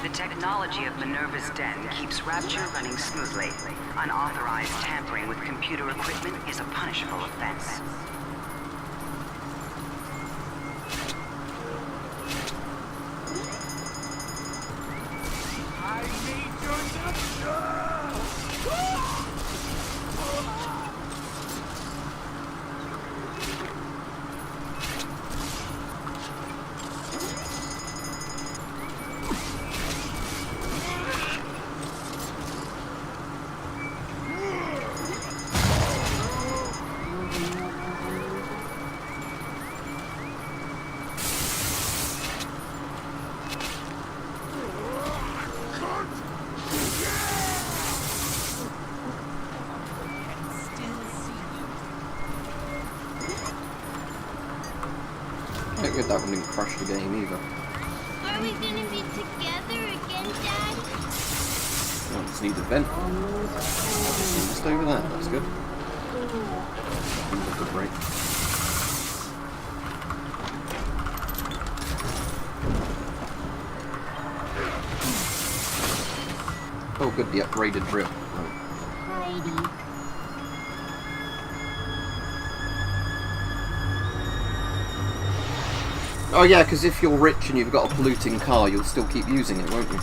The technology of Minerva's den keeps Rapture running smoothly. Unauthorized tampering with computer equipment is a punishable offense. I need your number! Good that one didn't crash the game either. Are we gonna be together again, Dad? I just need the vent. Just over there, that's good. Good break. Oh good, the upgraded drill. Heidi. Oh yeah, because if you're rich and you've got a polluting car, you'll still keep using it, won't you?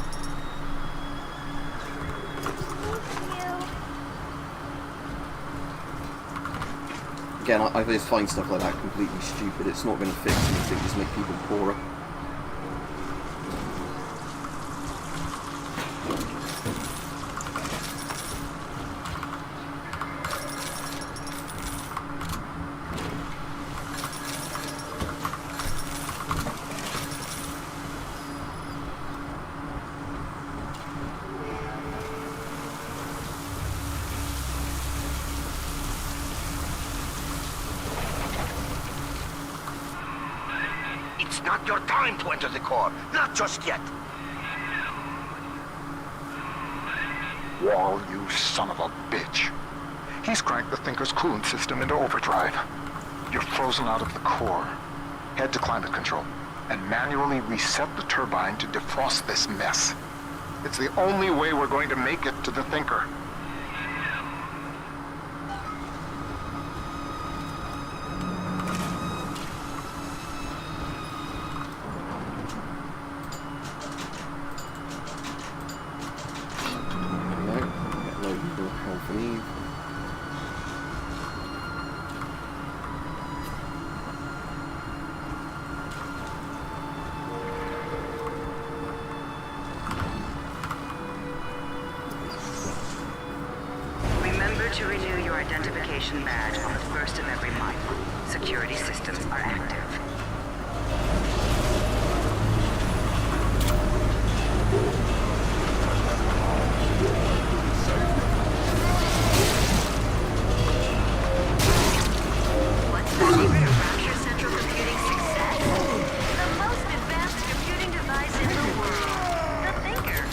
Again, I just find stuff like that completely stupid. It's not going to fix anything, just make people poorer. It's not your time to enter the core. Not just yet. Wall, you son of a bitch. He's cranked the Thinker's coolant system into overdrive. You're frozen out of the core. Head to climate control and manually reset the turbine to defrost this mess. It's the only way we're going to make it to the Thinker. To renew your identification badge on the first of every month. Security systems are active. What's the secret of Rapture Central Computing's success? The most advanced computing device in the world. The Thinker.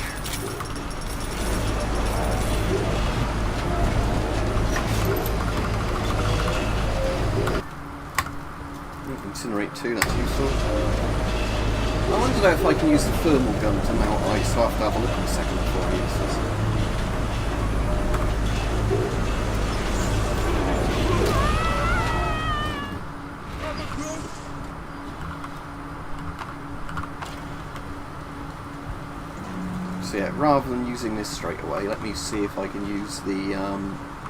Incinerate 2, that's useful. I wonder though if I can use the thermal gun to mount ice, so I have to have a look in a second before I use this. So yeah, rather than using this straight away, let me see if I can use the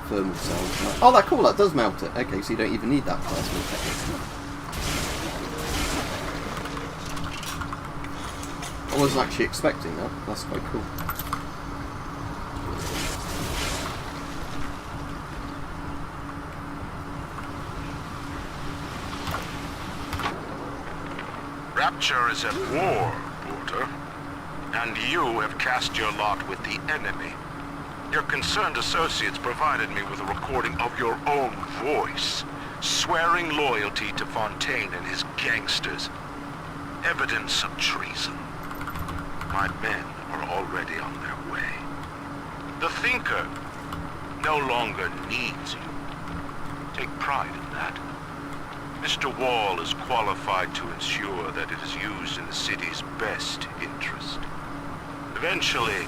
thermal cells. Oh, that's cool, that does mount it. Okay, so you don't even need that plasma technically. I wasn't actually expecting that. That's quite cool. Rapture is at war, Porter. And you have cast your lot with the enemy. Your concerned associates provided me with a recording of your own voice, swearing loyalty to Fontaine and his gangsters. Evidence of treason. My men are already on their way. The Thinker no longer needs you. Take pride in that. Mr. Wall is qualified to ensure that it is used in the city's best interest. Eventually,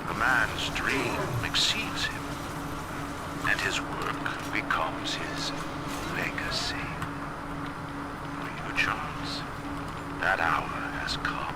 a man's dream exceeds him, and his work becomes his legacy. For you, Charles, that hour has come.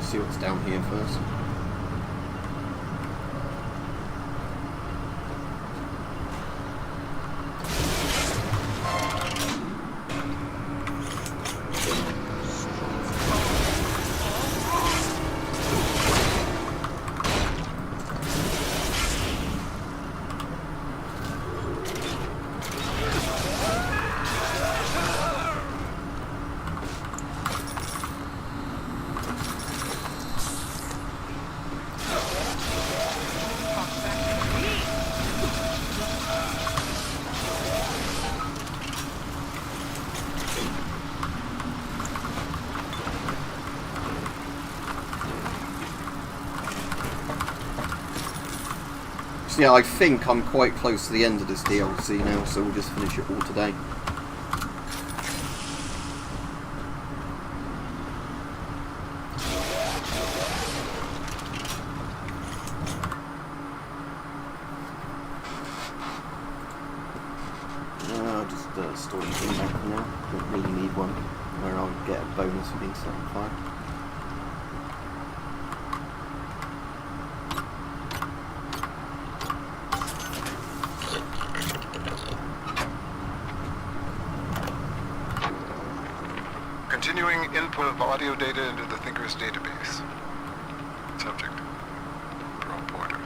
See what's down here first. So yeah, I think I'm quite close to the end of this DLC now, so we'll just finish it all today. Just store the thing back for now. Don't really need one where I'll get a bonus for being set on fire. Continuing input of audio data into the Thinker's database. Subject, Pearl Porter.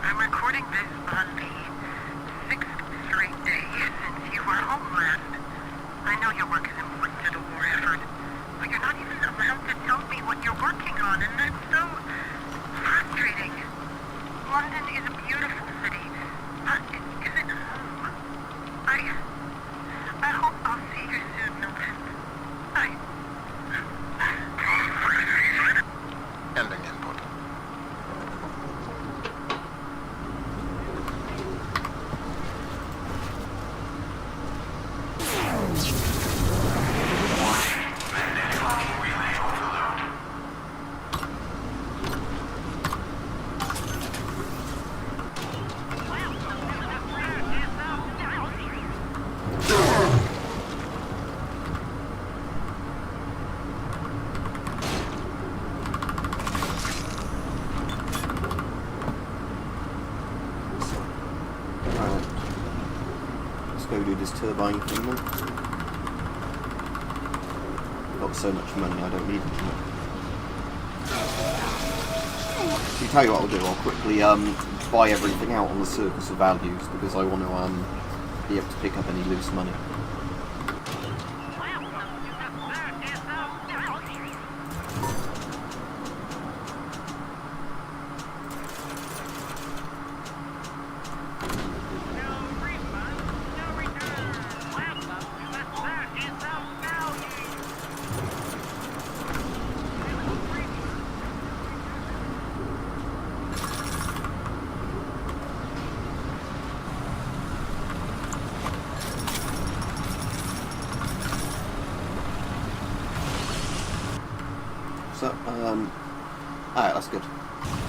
I'm recording this on the on, and that's so frustrating. London is a beautiful city, but it isn't home. I hope I'll see you soon, Milton. Ending input. Go do this turbine thing then. Got so much money, I don't need it. So tell you what I'll do, I'll quickly buy everything out on the surface of values because I want to be able to pick up any loose money. So, alright, that's good.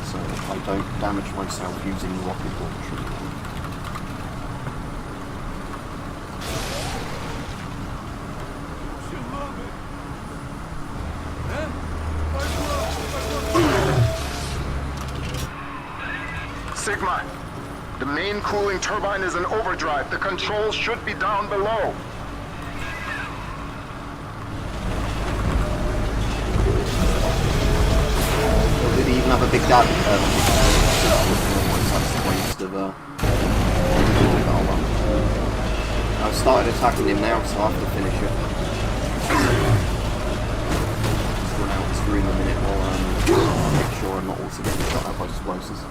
So I don't damage myself using the rocket launcher. Sigma, the main cooling turbine is in overdrive. The controls should be down below. Did he even have a big daddy? That's a waste of I've started attacking him now, so I have to finish it. Just run out this room a minute while I'll make sure I'm not also getting shot at by explosives.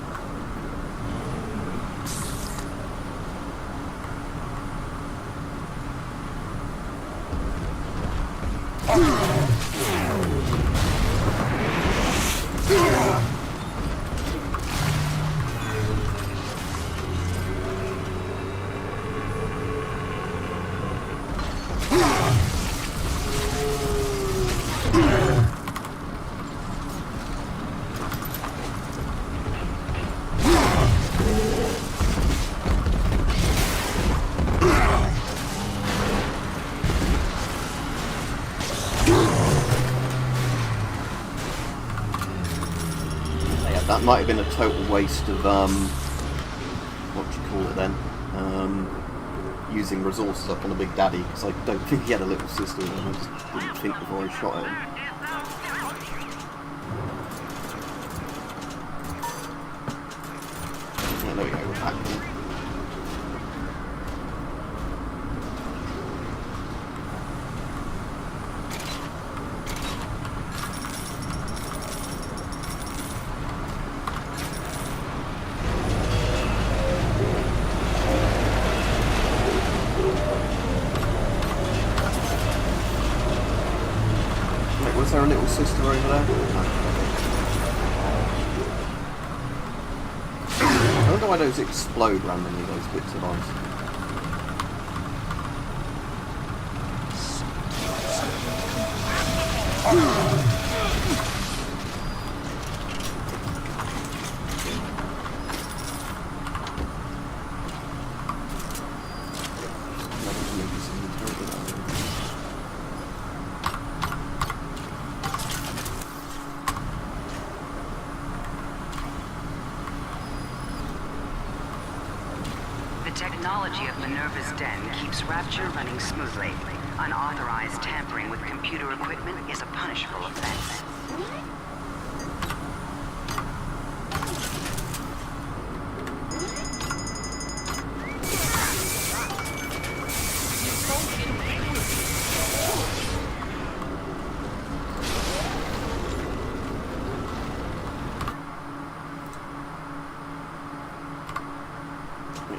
That might have been a total waste of, what do you call it then, using resources up on a Big Daddy, because I don't think he had a little sister, and I just didn't think before I shot at him. Yeah, there we go, we're back. Was there a little sister over there? No. I wonder why those explode randomly, those bits of ice. The technology of Minerva's den keeps Rapture running smoothly. Unauthorized tampering with computer equipment is a punishable offense.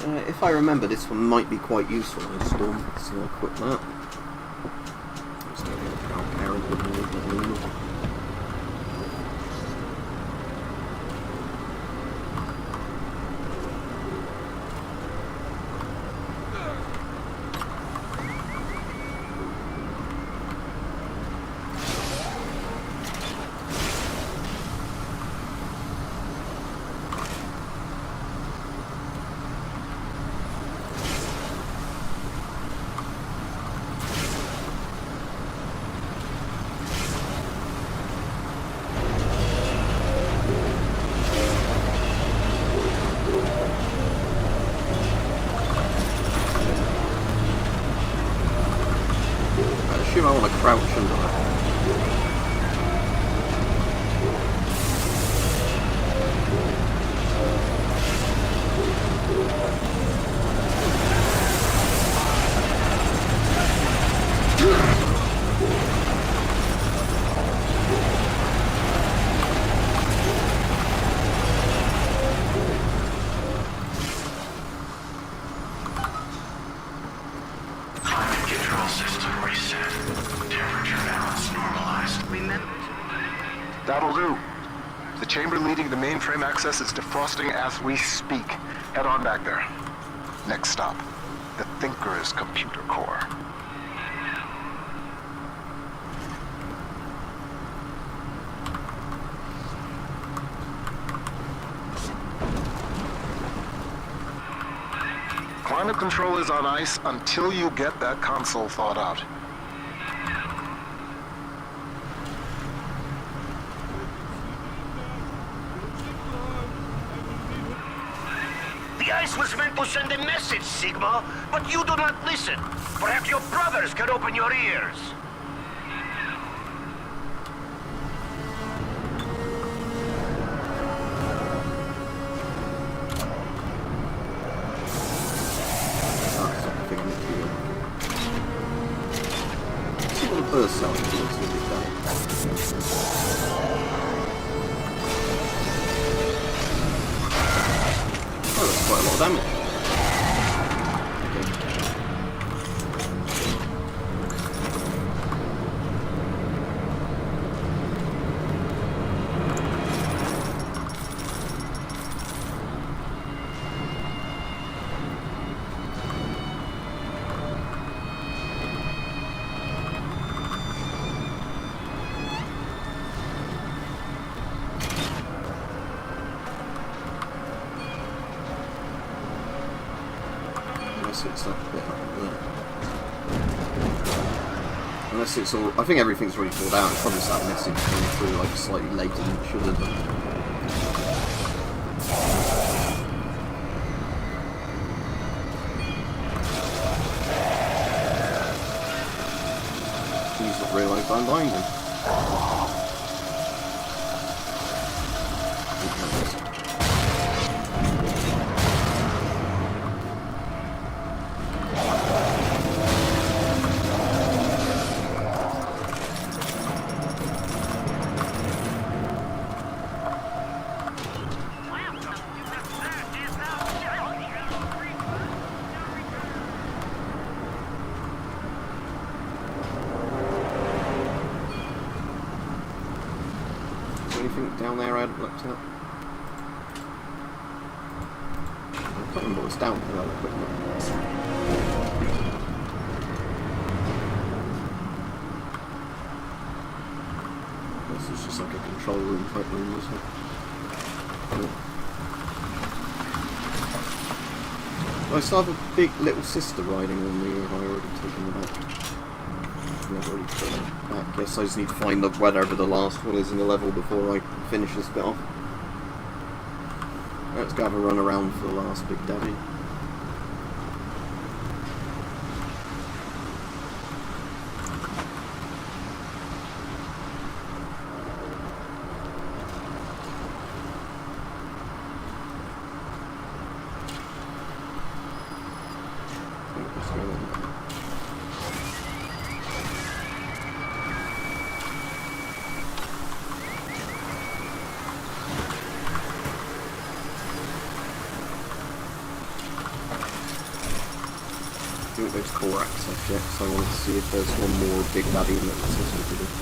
If I remember, this one might be quite useful in Storm, so I'll equip that. Just going to get a proud parent with me, not anymore. I want to crouch under that. That'll do. The chamber leading the mainframe access is defrosting as we speak. Head on back there. Next stop, the Thinker's computer core. Climate control is on ice until you get that console thawed out. The ice was meant to send a message, Sigma, but you do not listen. Perhaps your brothers can open your ears. See what the burst sound is with it done. Oh, that's quite a lot of damage. It's like a bit up there. Unless it's all... I think everything's already thawed out. It's probably just that message coming through like slightly later than it should have done. He's not realised I'm behind him. Anything down there I hadn't looked at? I can't remember what's down for that equipment. This is just like a control room type room, isn't it? Cool. I still have a big little sister riding on me, or have I already taken them back? Never really put it back. Guess I just need to find the whatever the last one is in the level before I finish this bit off. Let's go have a run around for the last Big Daddy. Let's go on. think there's core access yet, so I wanted to see if there's one more Big Daddy in that says we could do.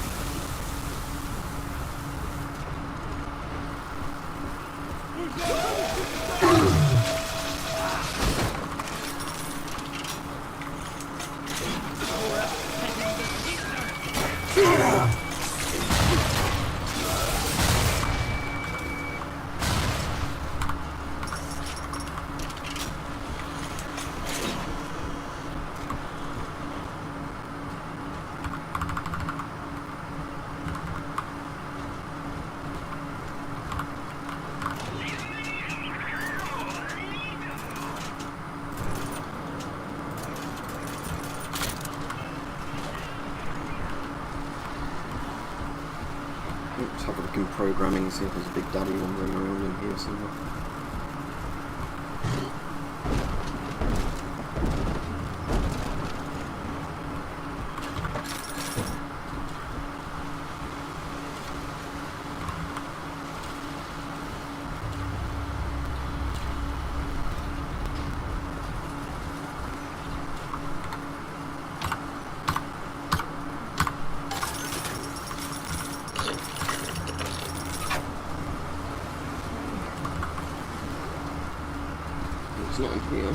Let's have a look in programming and see if there's a Big Daddy wandering around in here somewhere. It's not in here.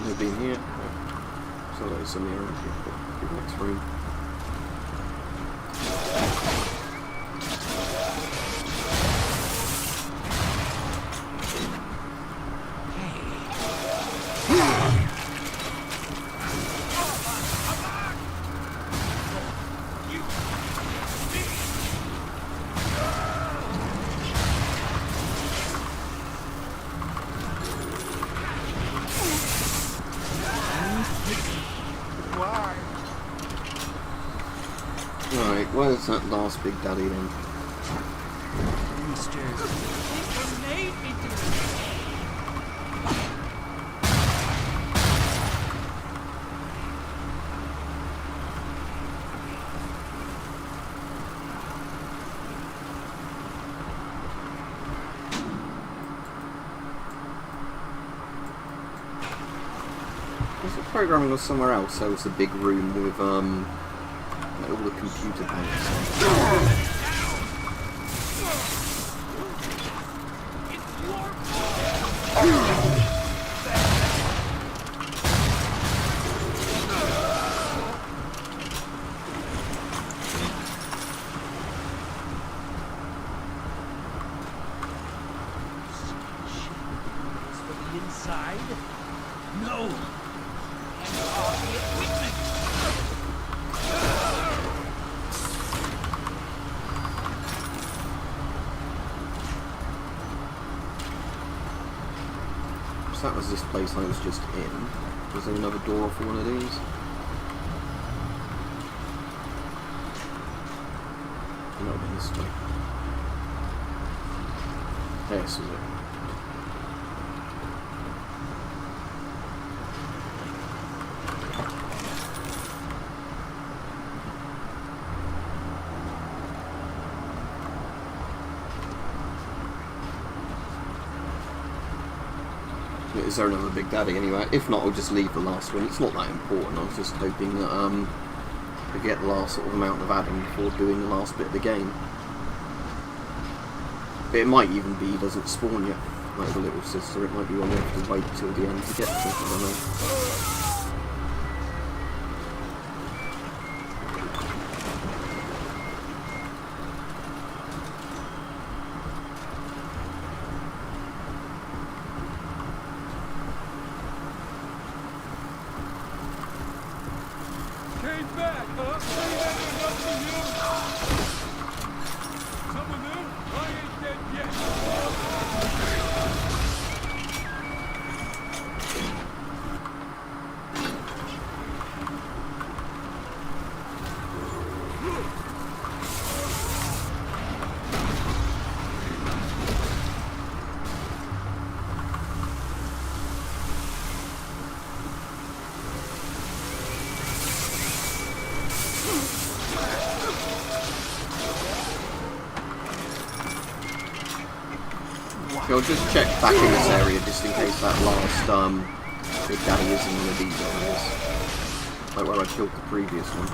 They've been here. So there's some here around here, but the next room. Right, where's that last Big Daddy then? The programming was somewhere else, so it was the big room with like all the computer banks. Inside? No! And all the equipment! So that was this place I was just in. Was there another door for one of these? No, this way. This is it. Is there another Big Daddy anyway? If not, I'll just leave the last one. It's not that important. I was just hoping that I get the last sort of amount of adding before doing the last bit of the game. But it might even be he doesn't spawn yet, like the little sister. It might be one we have to wait till the end to get to. I don't know. Came back, huh? Ain't that enough for you? Some of them, I ain't dead yet. I'll just check back in this area just in case that last Big Daddy isn't one of these areas. Like where I killed the previous one.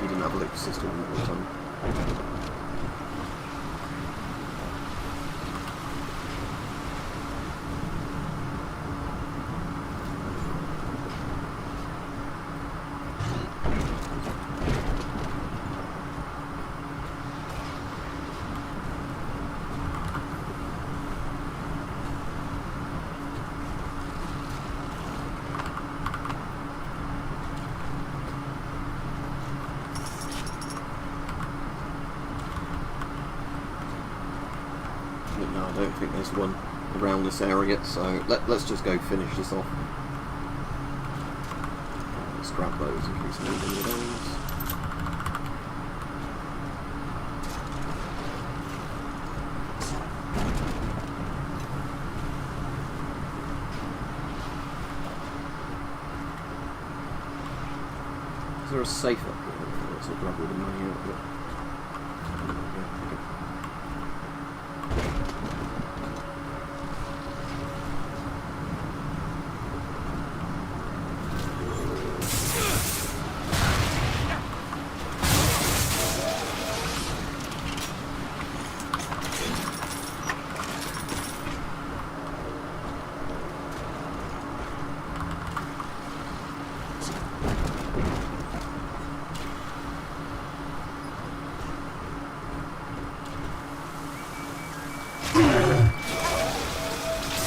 He didn't have a lift system all the time. No, I don't think there's one around this area, so let's just go finish this off. Let's grab those in case we need any of those. Is there a safe up here? Let's grab all the money out of it.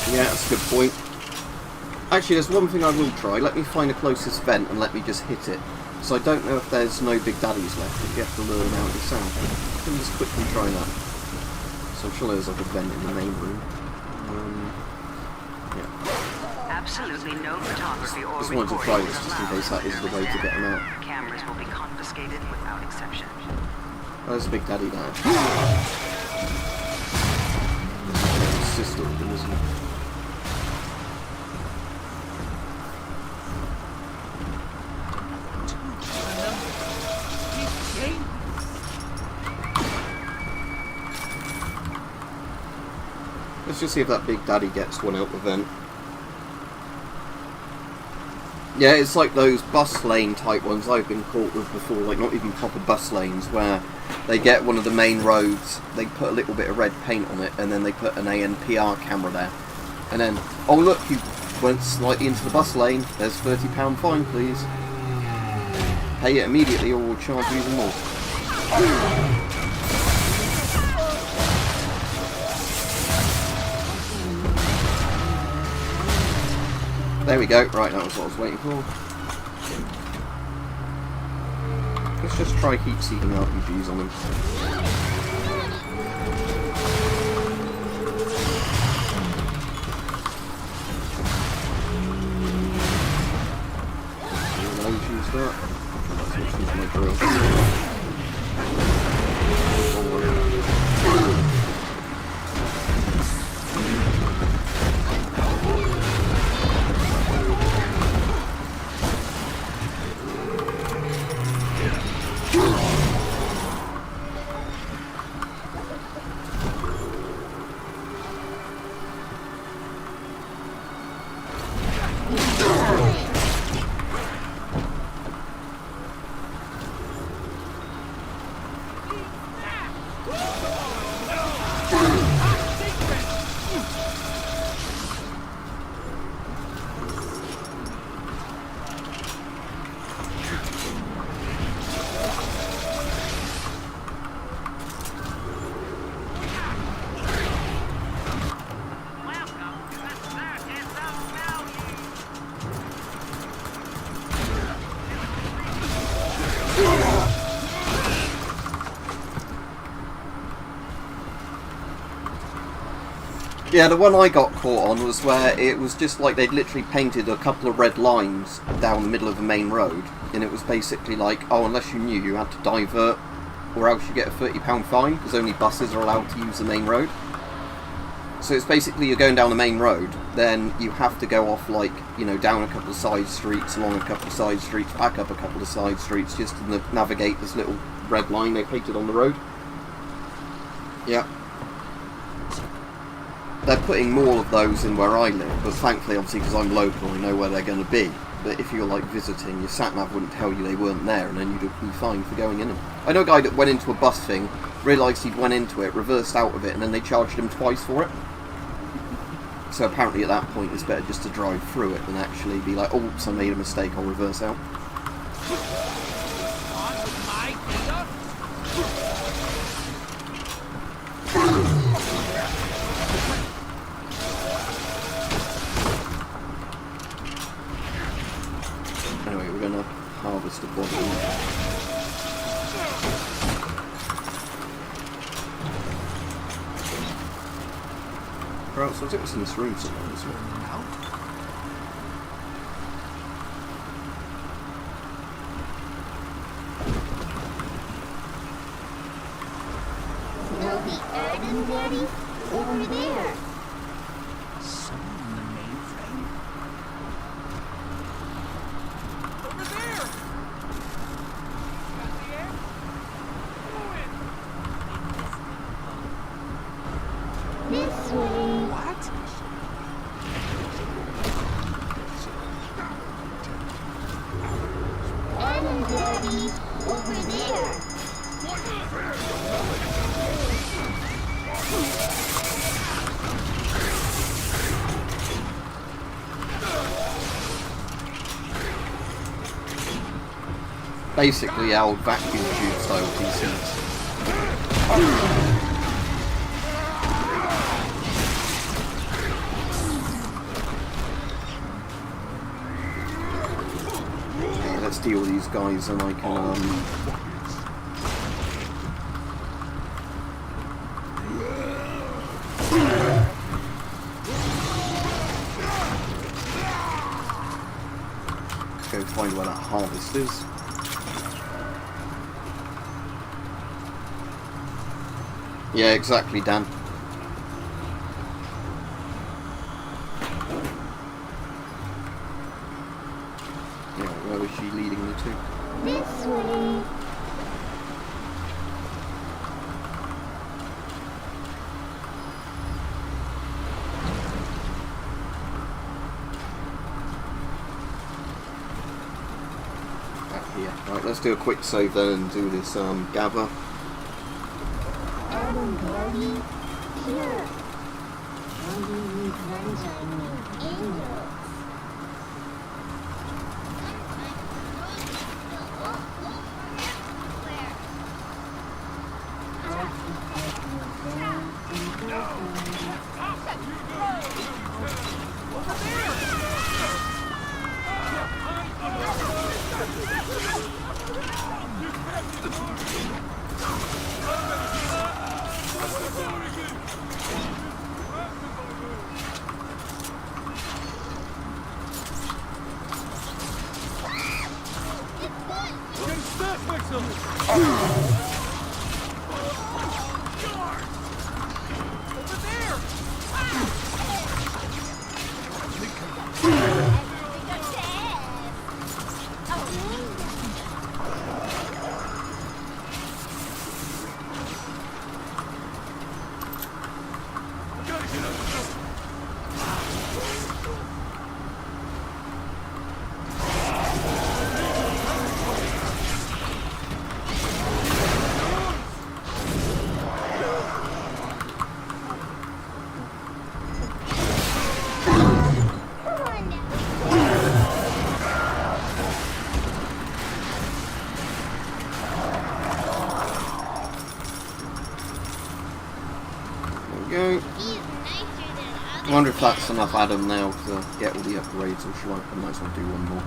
Yeah, that's a good point. Actually, there's one thing I will try. Let me find the closest vent and let me just hit it. So I don't know if there's no Big Daddies left, if you have to lure them out yourself. Let me just quickly try that. So I'm sure there's like a vent in the main room. Yeah. Absolutely no photography or just wanted to try this just in case that is the way to get them out. Cameras will be confiscated without exception. Oh, there's a Big Daddy there. Sister, isn't it? Let's just see if that Big Daddy gets one out the vent. Yeah, it's like those bus lane type ones I've been caught with before, like not even proper bus lanes, where they get one of the main roads, they put a little bit of red paint on it, and then they put an ANPR camera there. And then, oh look, you went slightly into the bus lane, there's £30 fine please. Pay it immediately or we'll charge you even more. There we go, right, that was what I was waiting for. Let's just try heat seeking RPGs on them. Use that. Let's use my drill. Yeah, the one I got caught on was where it was just like they'd literally painted a couple of red lines down the middle of the main road, and it was basically like, oh, unless you knew, you had to divert, or else you get a £30 fine, because only buses are allowed to use the main road. So it's basically you're going down the main road, then you have to go off, like, you know, down a couple of side streets, along a couple of side streets, back up a couple of side streets, just to navigate this little red line they painted on the road. Yeah. they're putting more of those in where I live, but thankfully, obviously, because I'm local, I know where they're going to be. But if you're like visiting, your sat-nav wouldn't tell you they weren't there, and then you'd be fine for going in them. I know a guy that went into a bus thing, realised he'd went into it, reversed out of it, and then they charged him twice for it. So apparently at that point it's better just to drive through it than actually be like, oops, I made a mistake, I'll reverse out. Anyway, we're gonna harvest a body. Where else was it? It was in this room somewhere as well. Snowy Adam, Daddy? Over there. Someone amazing. Over there! Got the air? This way. What? Adam, Daddy. Over there. Basically our vacuum tube style PCs. Okay, let's deal with these guys and I can go find where that harvest is. Yeah, exactly, Dan. Yeah, where was she leading me to? This way. Here. Right, let's do a quick save then and do this gather. Adam, Daddy. Here. Maybe we can join me. Angels. I wonder if that's enough Adam now to get all the upgrades, or shall I might as well do one more.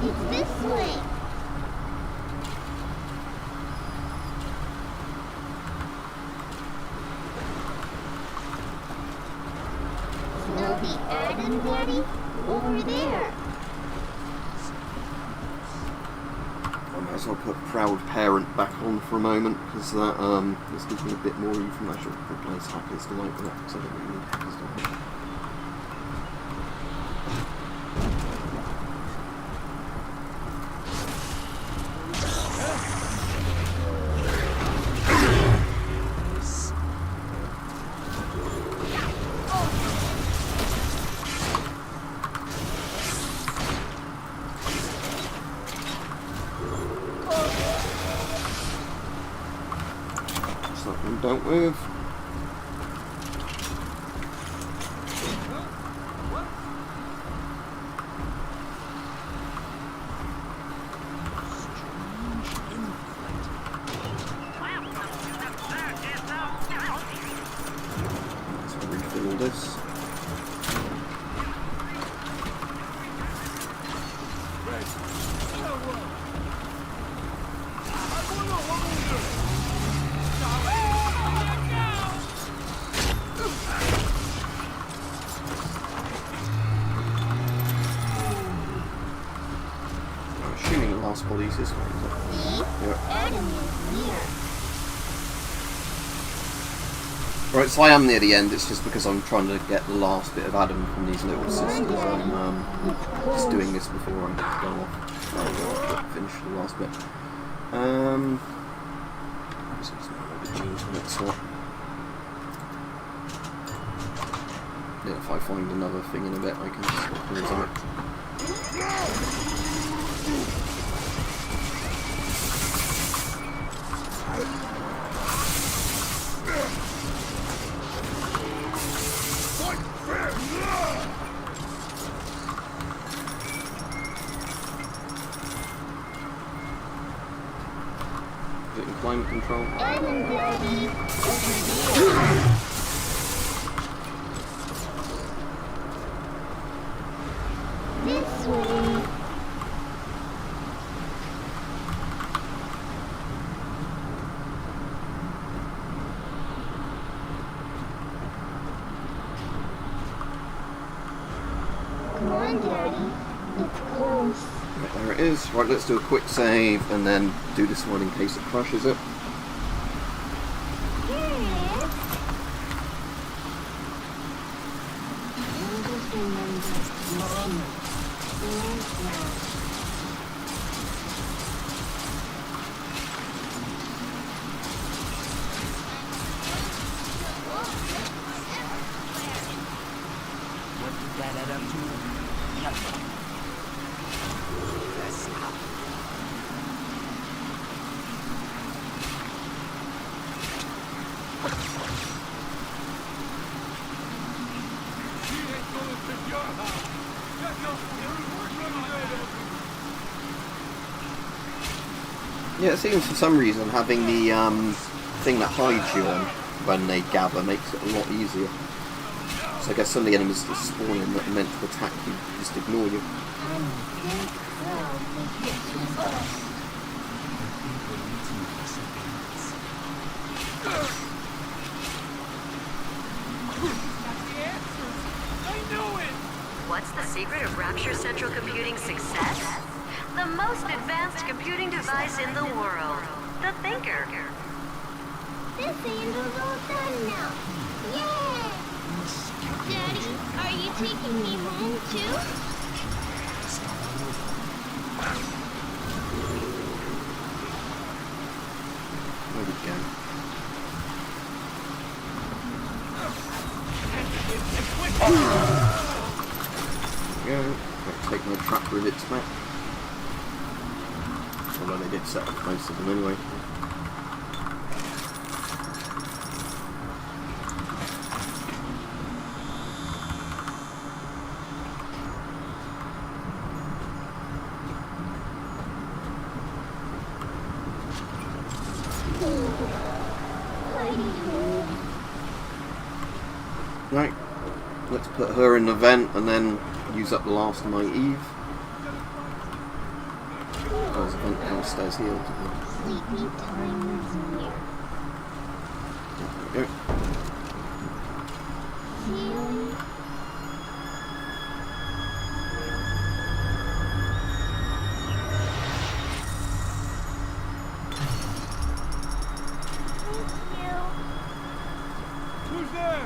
It's this way. Snowy Adam, Daddy? Over there. I might as well put Proud Parent back on for a moment, because that is giving me a bit more even. I should replace Hackers Delight with that, because I don't really need Hackers Delight. Move. Let's refill this. I'm assuming the last body's this one, is it? Yeah. Right, so I am near the end, it's just because I'm trying to get the last bit of Adam from these little sisters. I'm just doing this before I go off. I'll finish the last bit. So it's not the jeans on it, so yeah, if I find another thing in a bit, I can swap those out. Is it in climate control? This way. Come on, Daddy. It's close. Right, there it is. Right, let's do a quick save and then do this one in case it crashes it. Here it is. Just remember, Mama. Yeah, it seems for some reason having the thing that hides you on when they gather makes it a lot easier. So I guess some of the enemies that spawn in that are meant to attack you just ignore you. What's the secret of Rapture Central Computing's success? The most advanced computing device in the world. The Thinker. This handle's all done now. Yay! Daddy, are you taking me home too? There we go. There we go. Let's take my trap rivets back. Although they did set up most of them anyway. Right, let's put her in the vent and then use up the last of my Eve. Oh, there's a vent downstairs here. Sleepy time is near. There we go. See? Who's there?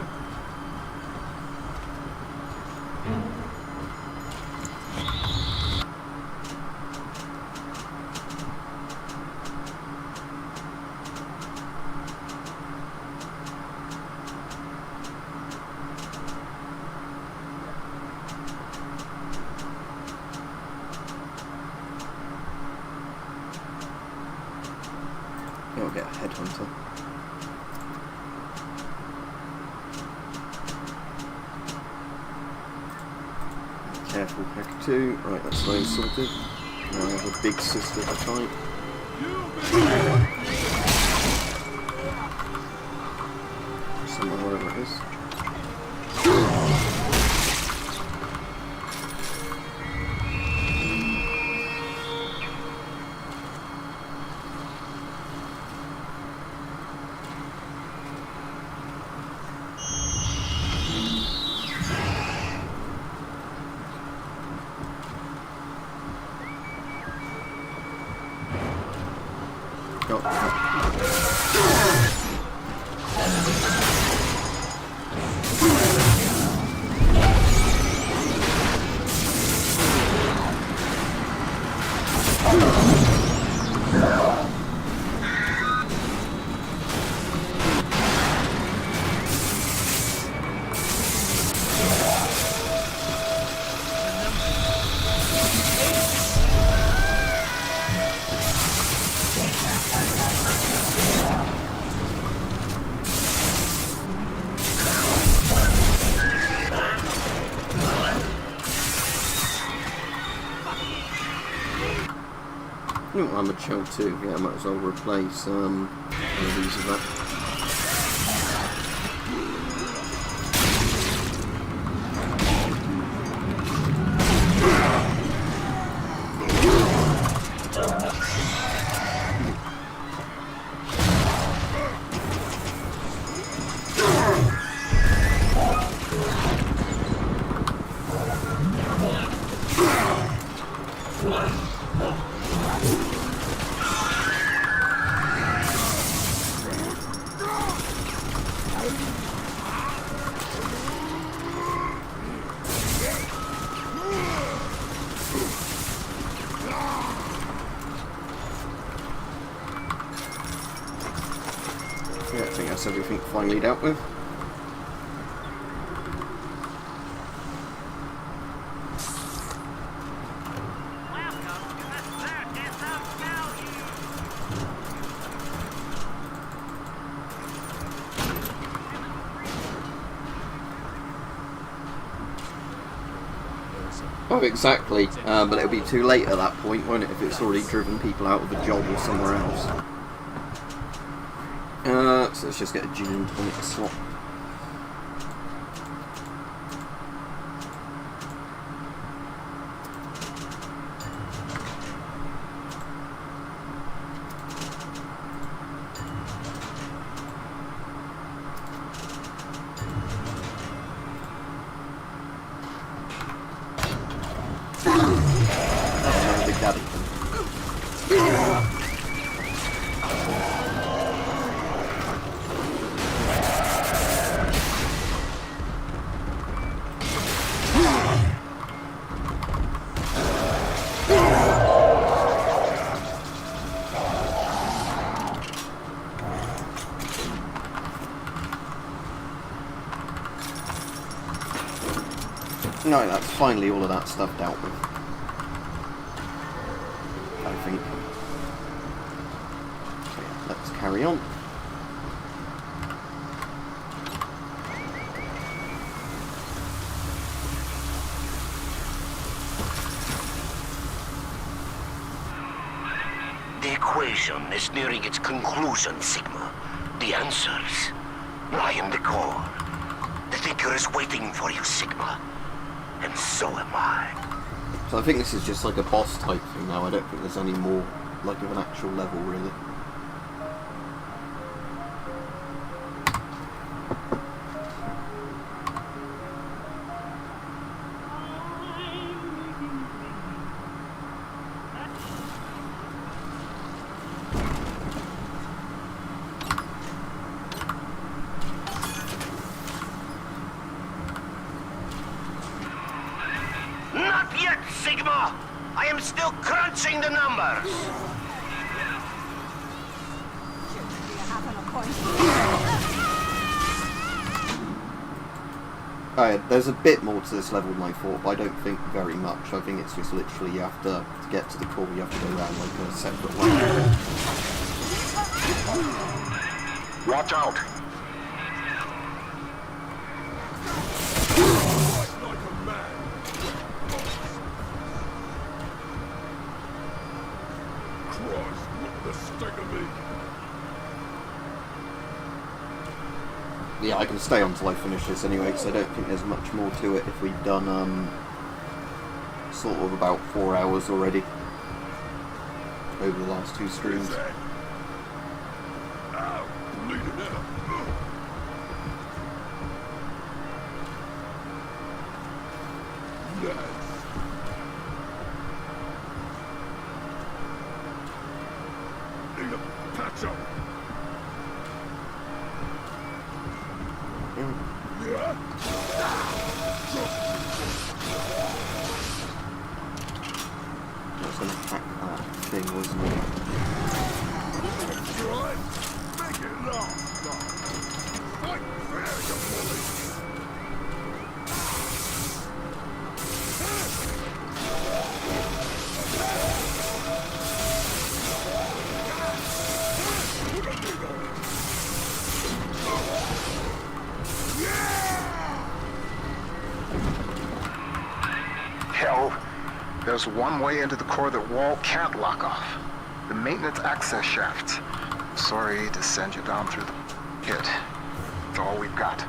I'll get a headhunter. Careful, Hacker 2. Right, that's those sorted. Now I have a big sister to fight. Somewhere, wherever it is. I'm a chill too. Yeah, I might as well replace one of these with that. Yeah, I think that's everything finally dealt with. Oh, exactly. But it'll be too late at that point, won't it, if it's already driven people out of a job or somewhere else. So let's just get a gin and tonic slot. Big Daddy. No, that's finally all of that stuff dealt with. I think. So yeah, let's carry on. The equation is nearing its conclusion, Sigma. The answers lie in the core. The thinker is waiting for you, Sigma. And so am I. So I think this is just like a boss type thing now. I don't think there's any more like of an actual level really. Not yet, Sigma! I am still crunching the numbers! There's a bit more to this level than I thought, but I don't think very much. I think it's just literally you have to get to the core, you have to go around like a separate way. Watch out! Yeah, I can stay on until I finish this anyway, because I don't think there's much more to it if we've done, sort of about 4 hours already over the last 2 streams. Hell, there's one way into the core that wall can't lock off. The maintenance access shafts. Sorry to send you down through the pit. It's all we've got.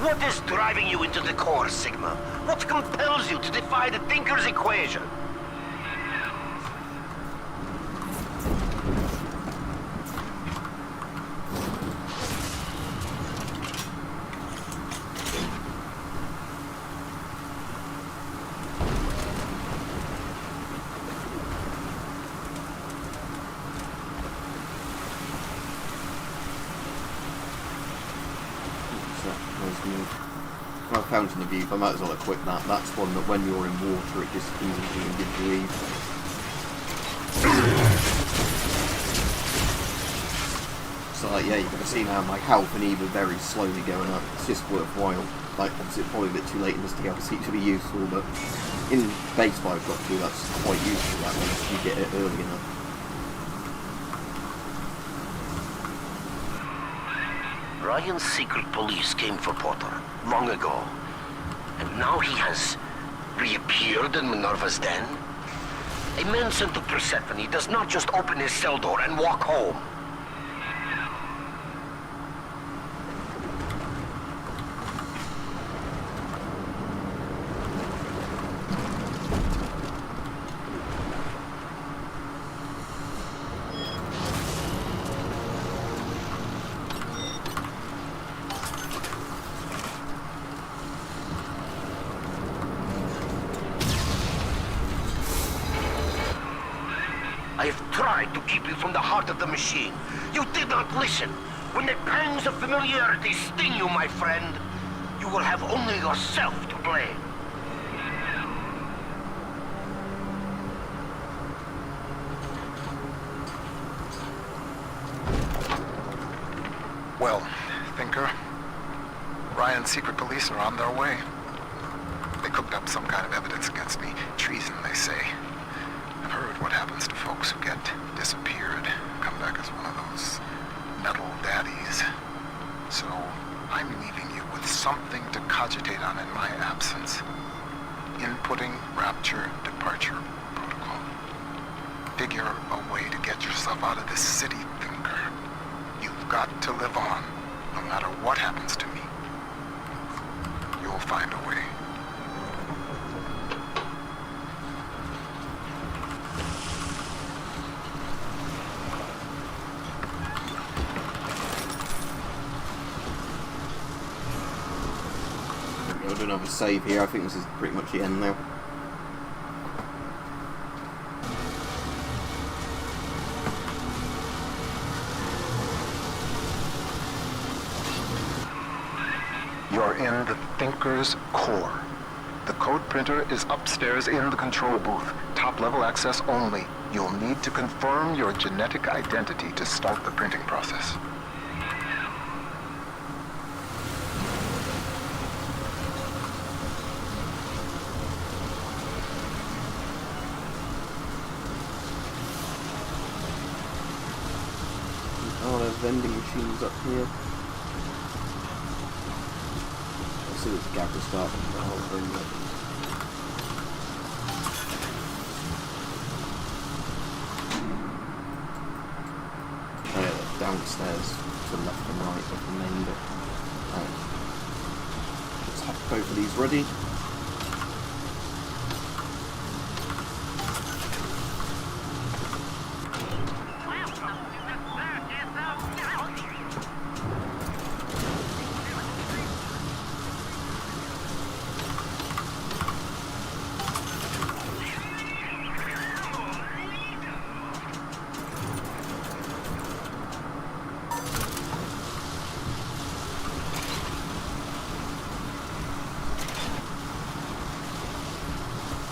What is driving you into the core, Sigma? What compels you to defy the Thinker's equation? Fountain of Youth, I might as well equip that. That's one that when you're in water it just immediately gives you Eve. So like, yeah, you can see now my health and Eve are very slowly going up. It's just worthwhile. Like, obviously it's probably a bit too late in this DLC to be useful, but in base Bioshock 2 that's quite useful, that one, if you get it early enough. Ryan's secret police came for Porter long ago. And now he has reappeared in Minerva's den? A man sent to Persephone does not just open his cell door and walk home. I have tried to keep you from the heart of the machine. You did not listen. When the pangs of familiarity sting you, my friend, you will have only yourself to blame. Well, Thinker, Ryan's secret police are on their way. They cooked up some kind of evidence against me. Treason, they say. I've heard what happens to folks who get disappeared, come back as one of those metal daddies. So I'm leaving you with something to cogitate on in my absence. Inputting Rapture Departure Protocol. Figure a way to get yourself out of this city, Thinker. You've got to live on, no matter what happens to me. You'll find a way. I don't have a save here. I think this is pretty much the end now. You're in the Thinker's core. The code printer is upstairs in the control booth. Top level access only. You'll need to confirm your genetic identity to start the printing process. Oh, there's vending machines up here. As soon as the gap is starting, I'll bring it. Oh yeah, they're downstairs to the left and right of the main bit. Right. Let's have both of these ready.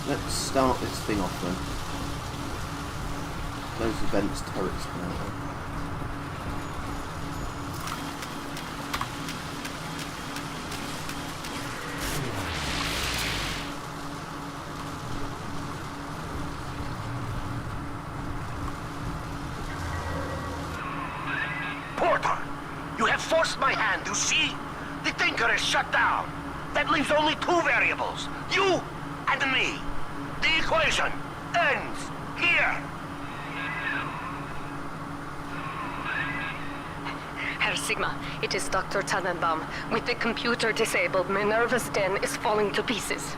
Let's start this thing off then. Close the vents, turrets now. Porter, you have forced my hand, you see? The Thinker is shut down. That leaves only two variables, you and me. The equation ends here. Herr Sigma, it is Dr. Tannenbaum. With the computer disabled, Minerva's den is falling to pieces.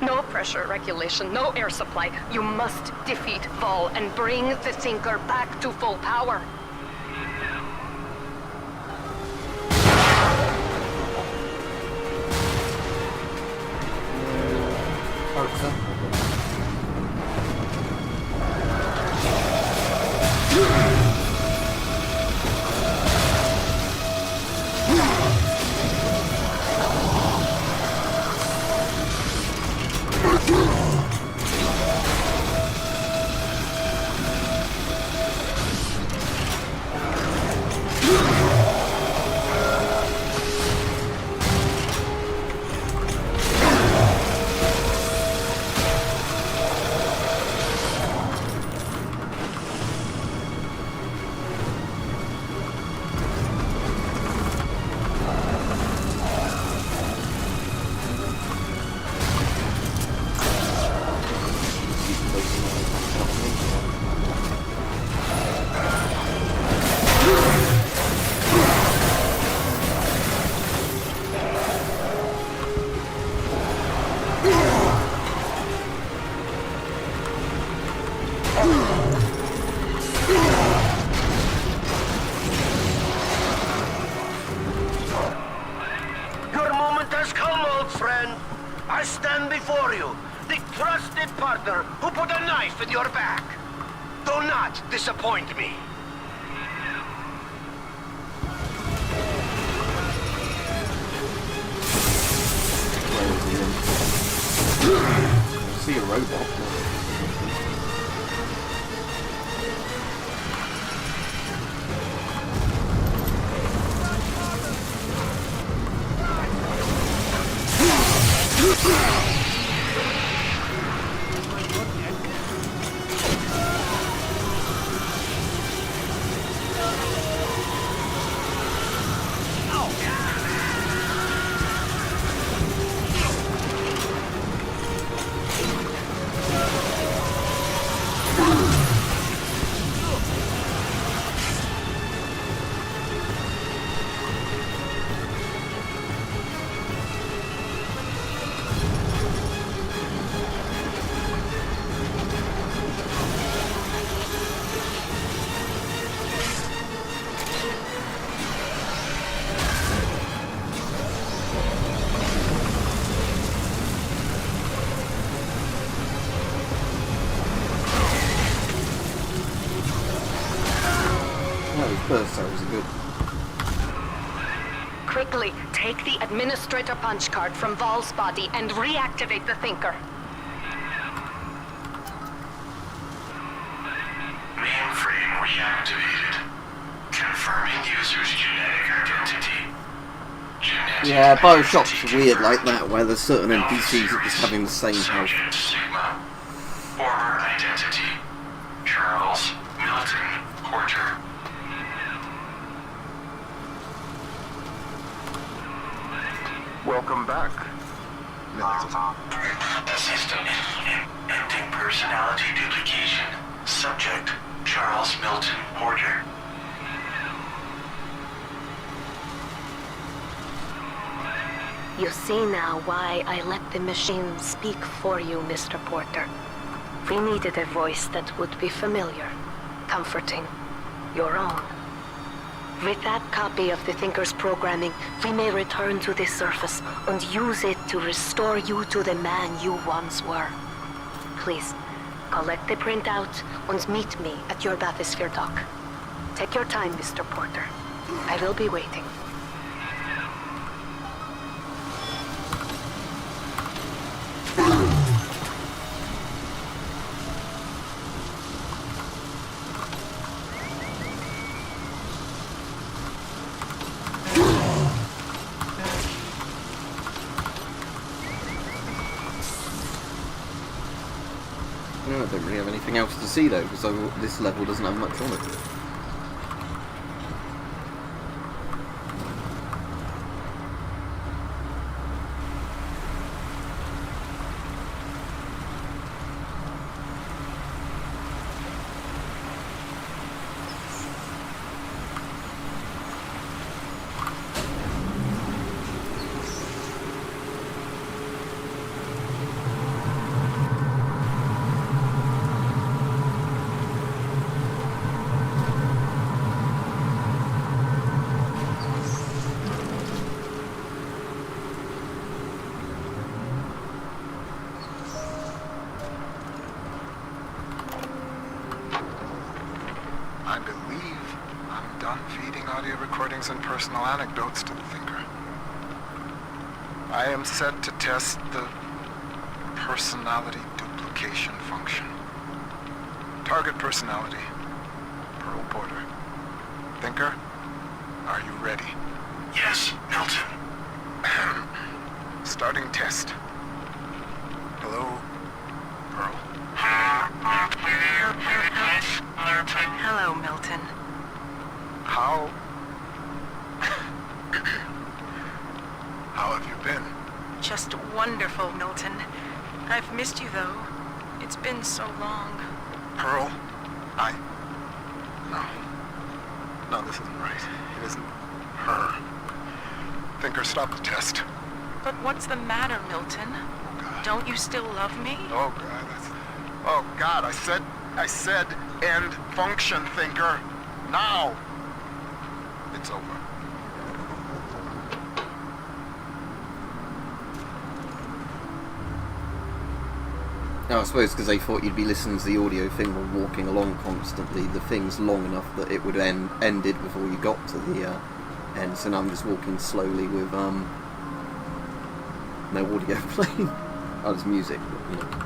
No pressure regulation, no air supply. You must defeat Vol and bring the Thinker back to full power. Your moment has come, old friend. I stand before you, the trusted partner who put a knife in your back. Do not disappoint me. I see a robot. Burst arrows are good. Quickly, take the administrator punch card from Vol's body and reactivate the Thinker. activated. Confirming user's genetic identity. Yeah, Bioshock's weird like that, where there's certain NPCs that just having the same health. Sigma. Former identity. Charles Milton Porter. Welcome back, Milton. System ending personality duplication. Subject Charles Milton Porter. You see now why I let the machine speak for you, Mr. Porter. We needed a voice that would be familiar, comforting, your own. With that copy of the Thinker's programming, we may return to the surface and use it to restore you to the man you once were. Please, collect the printout and meet me at your bathysphere dock. Take your time, Mr. Porter. I will be waiting. No, I don't really have anything else to see though, because this level doesn't have much on it. I believe I'm done feeding audio recordings and personal anecdotes to the Thinker. I am set to test the personality duplication function. Target personality, Pearl Porter. Thinker, are you ready? Yes, Milton. Starting test. Hello, Pearl. Hello, Milton. How have you been? Just wonderful, Milton. I've missed you, though. It's been so long. Pearl, No, this isn't right. It isn't her. Thinker, stop the test. But what's the matter, Milton? Oh, God. Don't you still love me? Oh, God, Oh, God, I said end function, Thinker. Now! It's over. No, I suppose because they thought you'd be listening to the audio thing while walking along constantly. The thing's long enough that it would ended before you got to the end. So now I'm just walking slowly with no audio playing. Oh, there's music, but, you know.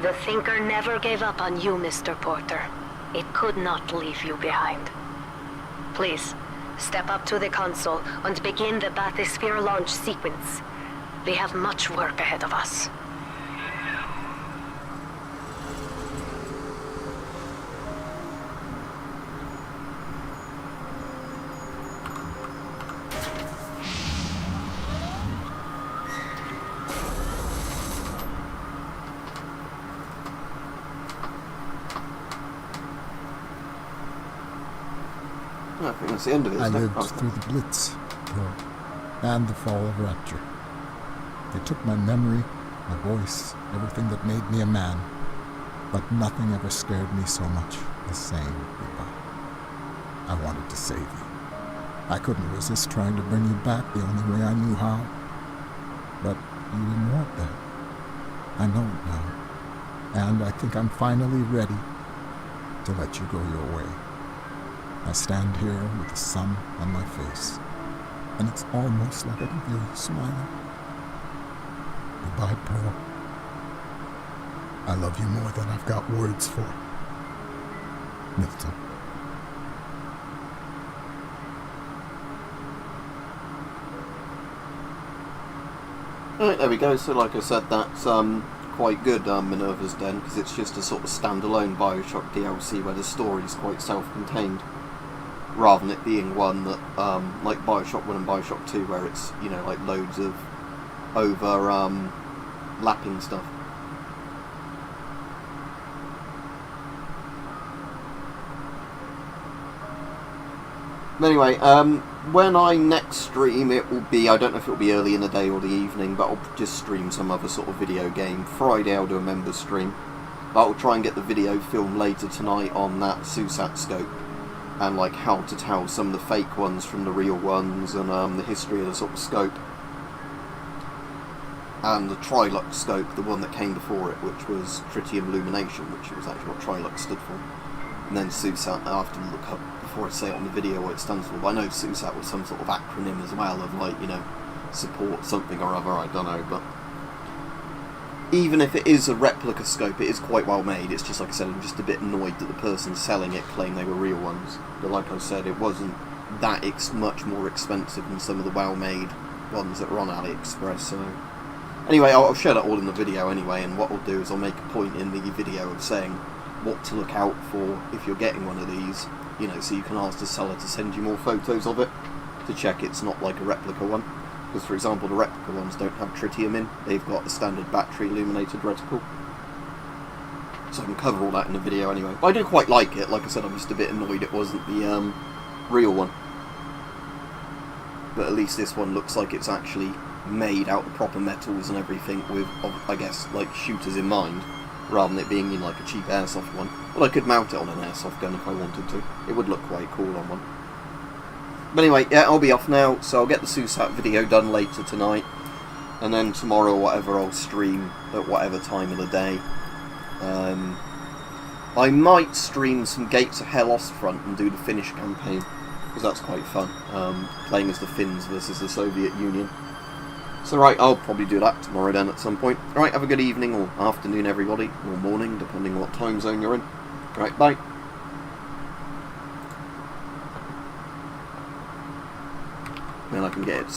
The Thinker never gave up on you, Mr. Porter. It could not leave you behind. Please, step up to the console and begin the bathysphere launch sequence. We have much work ahead of us. think that's the end of it, I isn't it? lived through the Blitz, and the fall of Rapture. They took my memory, my voice, everything that made me a man, but nothing ever scared me so much as saying goodbye. I wanted to save you. I couldn't resist trying to bring you back the only way I knew how. But you didn't want that. I know it now. And I think I'm finally ready to let you go your way. I stand here with the sun on my face, and it's almost like I can feel you smiling. Goodbye, Pearl. I love you more than I've got words for. Milton. Right, there we go. So like I said, that's quite good, Minerva's Den, because it's just a sort of standalone Bioshock DLC where the story is quite self-contained, rather than it being one that, like Bioshock 1 and Bioshock 2, where it's, you know, like loads of lapping stuff. But anyway, when I next stream, it will be, I don't know if it will be early in the day or the evening, but I'll just stream some other sort of video game. Friday I'll do a members stream, but I'll try and get the video filmed later tonight on that SUSAT scope, and like how to tell some of the fake ones from the real ones, and the history of the sort of scope. And the Trilux scope, the one that came before it, which was Tritium Illumination, which was actually what Trilux stood for. And then SUSAT, I have to look up before I say it on the video what it stands for, but I know SUSAT was some sort of acronym as well of, like, you know, support something or other, I don't know, but even if it is a replica scope, it is quite well made. It's just, like I said, I'm just a bit annoyed that the person selling it claimed they were real ones, but like I said, it wasn't that much more expensive than some of the well-made ones that were on AliExpress, so anyway, I'll share that all in the video anyway, and what I'll do is I'll make a point in the video of saying what to look out for if you're getting one of these, you know, so you can ask the seller to send you more photos of it to check it's not like a replica one. Because, for example, the replica ones don't have tritium in, they've got a standard battery illuminated reticle. So I can cover all that in the video anyway. But I do quite like it. Like I said, I'm just a bit annoyed it wasn't the real one. But at least this one looks like it's actually made out of proper metals and everything with, I guess, like shooters in mind, rather than it being in like a cheap airsoft one. Well, I could mount it on an airsoft gun if I wanted to. It would look quite cool on one. But anyway, yeah, I'll be off now, so I'll get the SUSAT video done later tonight, and then tomorrow or whatever I'll stream at whatever time of the day. I might stream some Gates of Hell Ostfront and do the Finnish campaign, because that's quite fun, playing as the Finns versus the Soviet Union. So right, I'll probably do that tomorrow then at some point. Right, have a good evening or afternoon everybody, or morning, depending on what time zone you're in. Right, bye. Then I can get it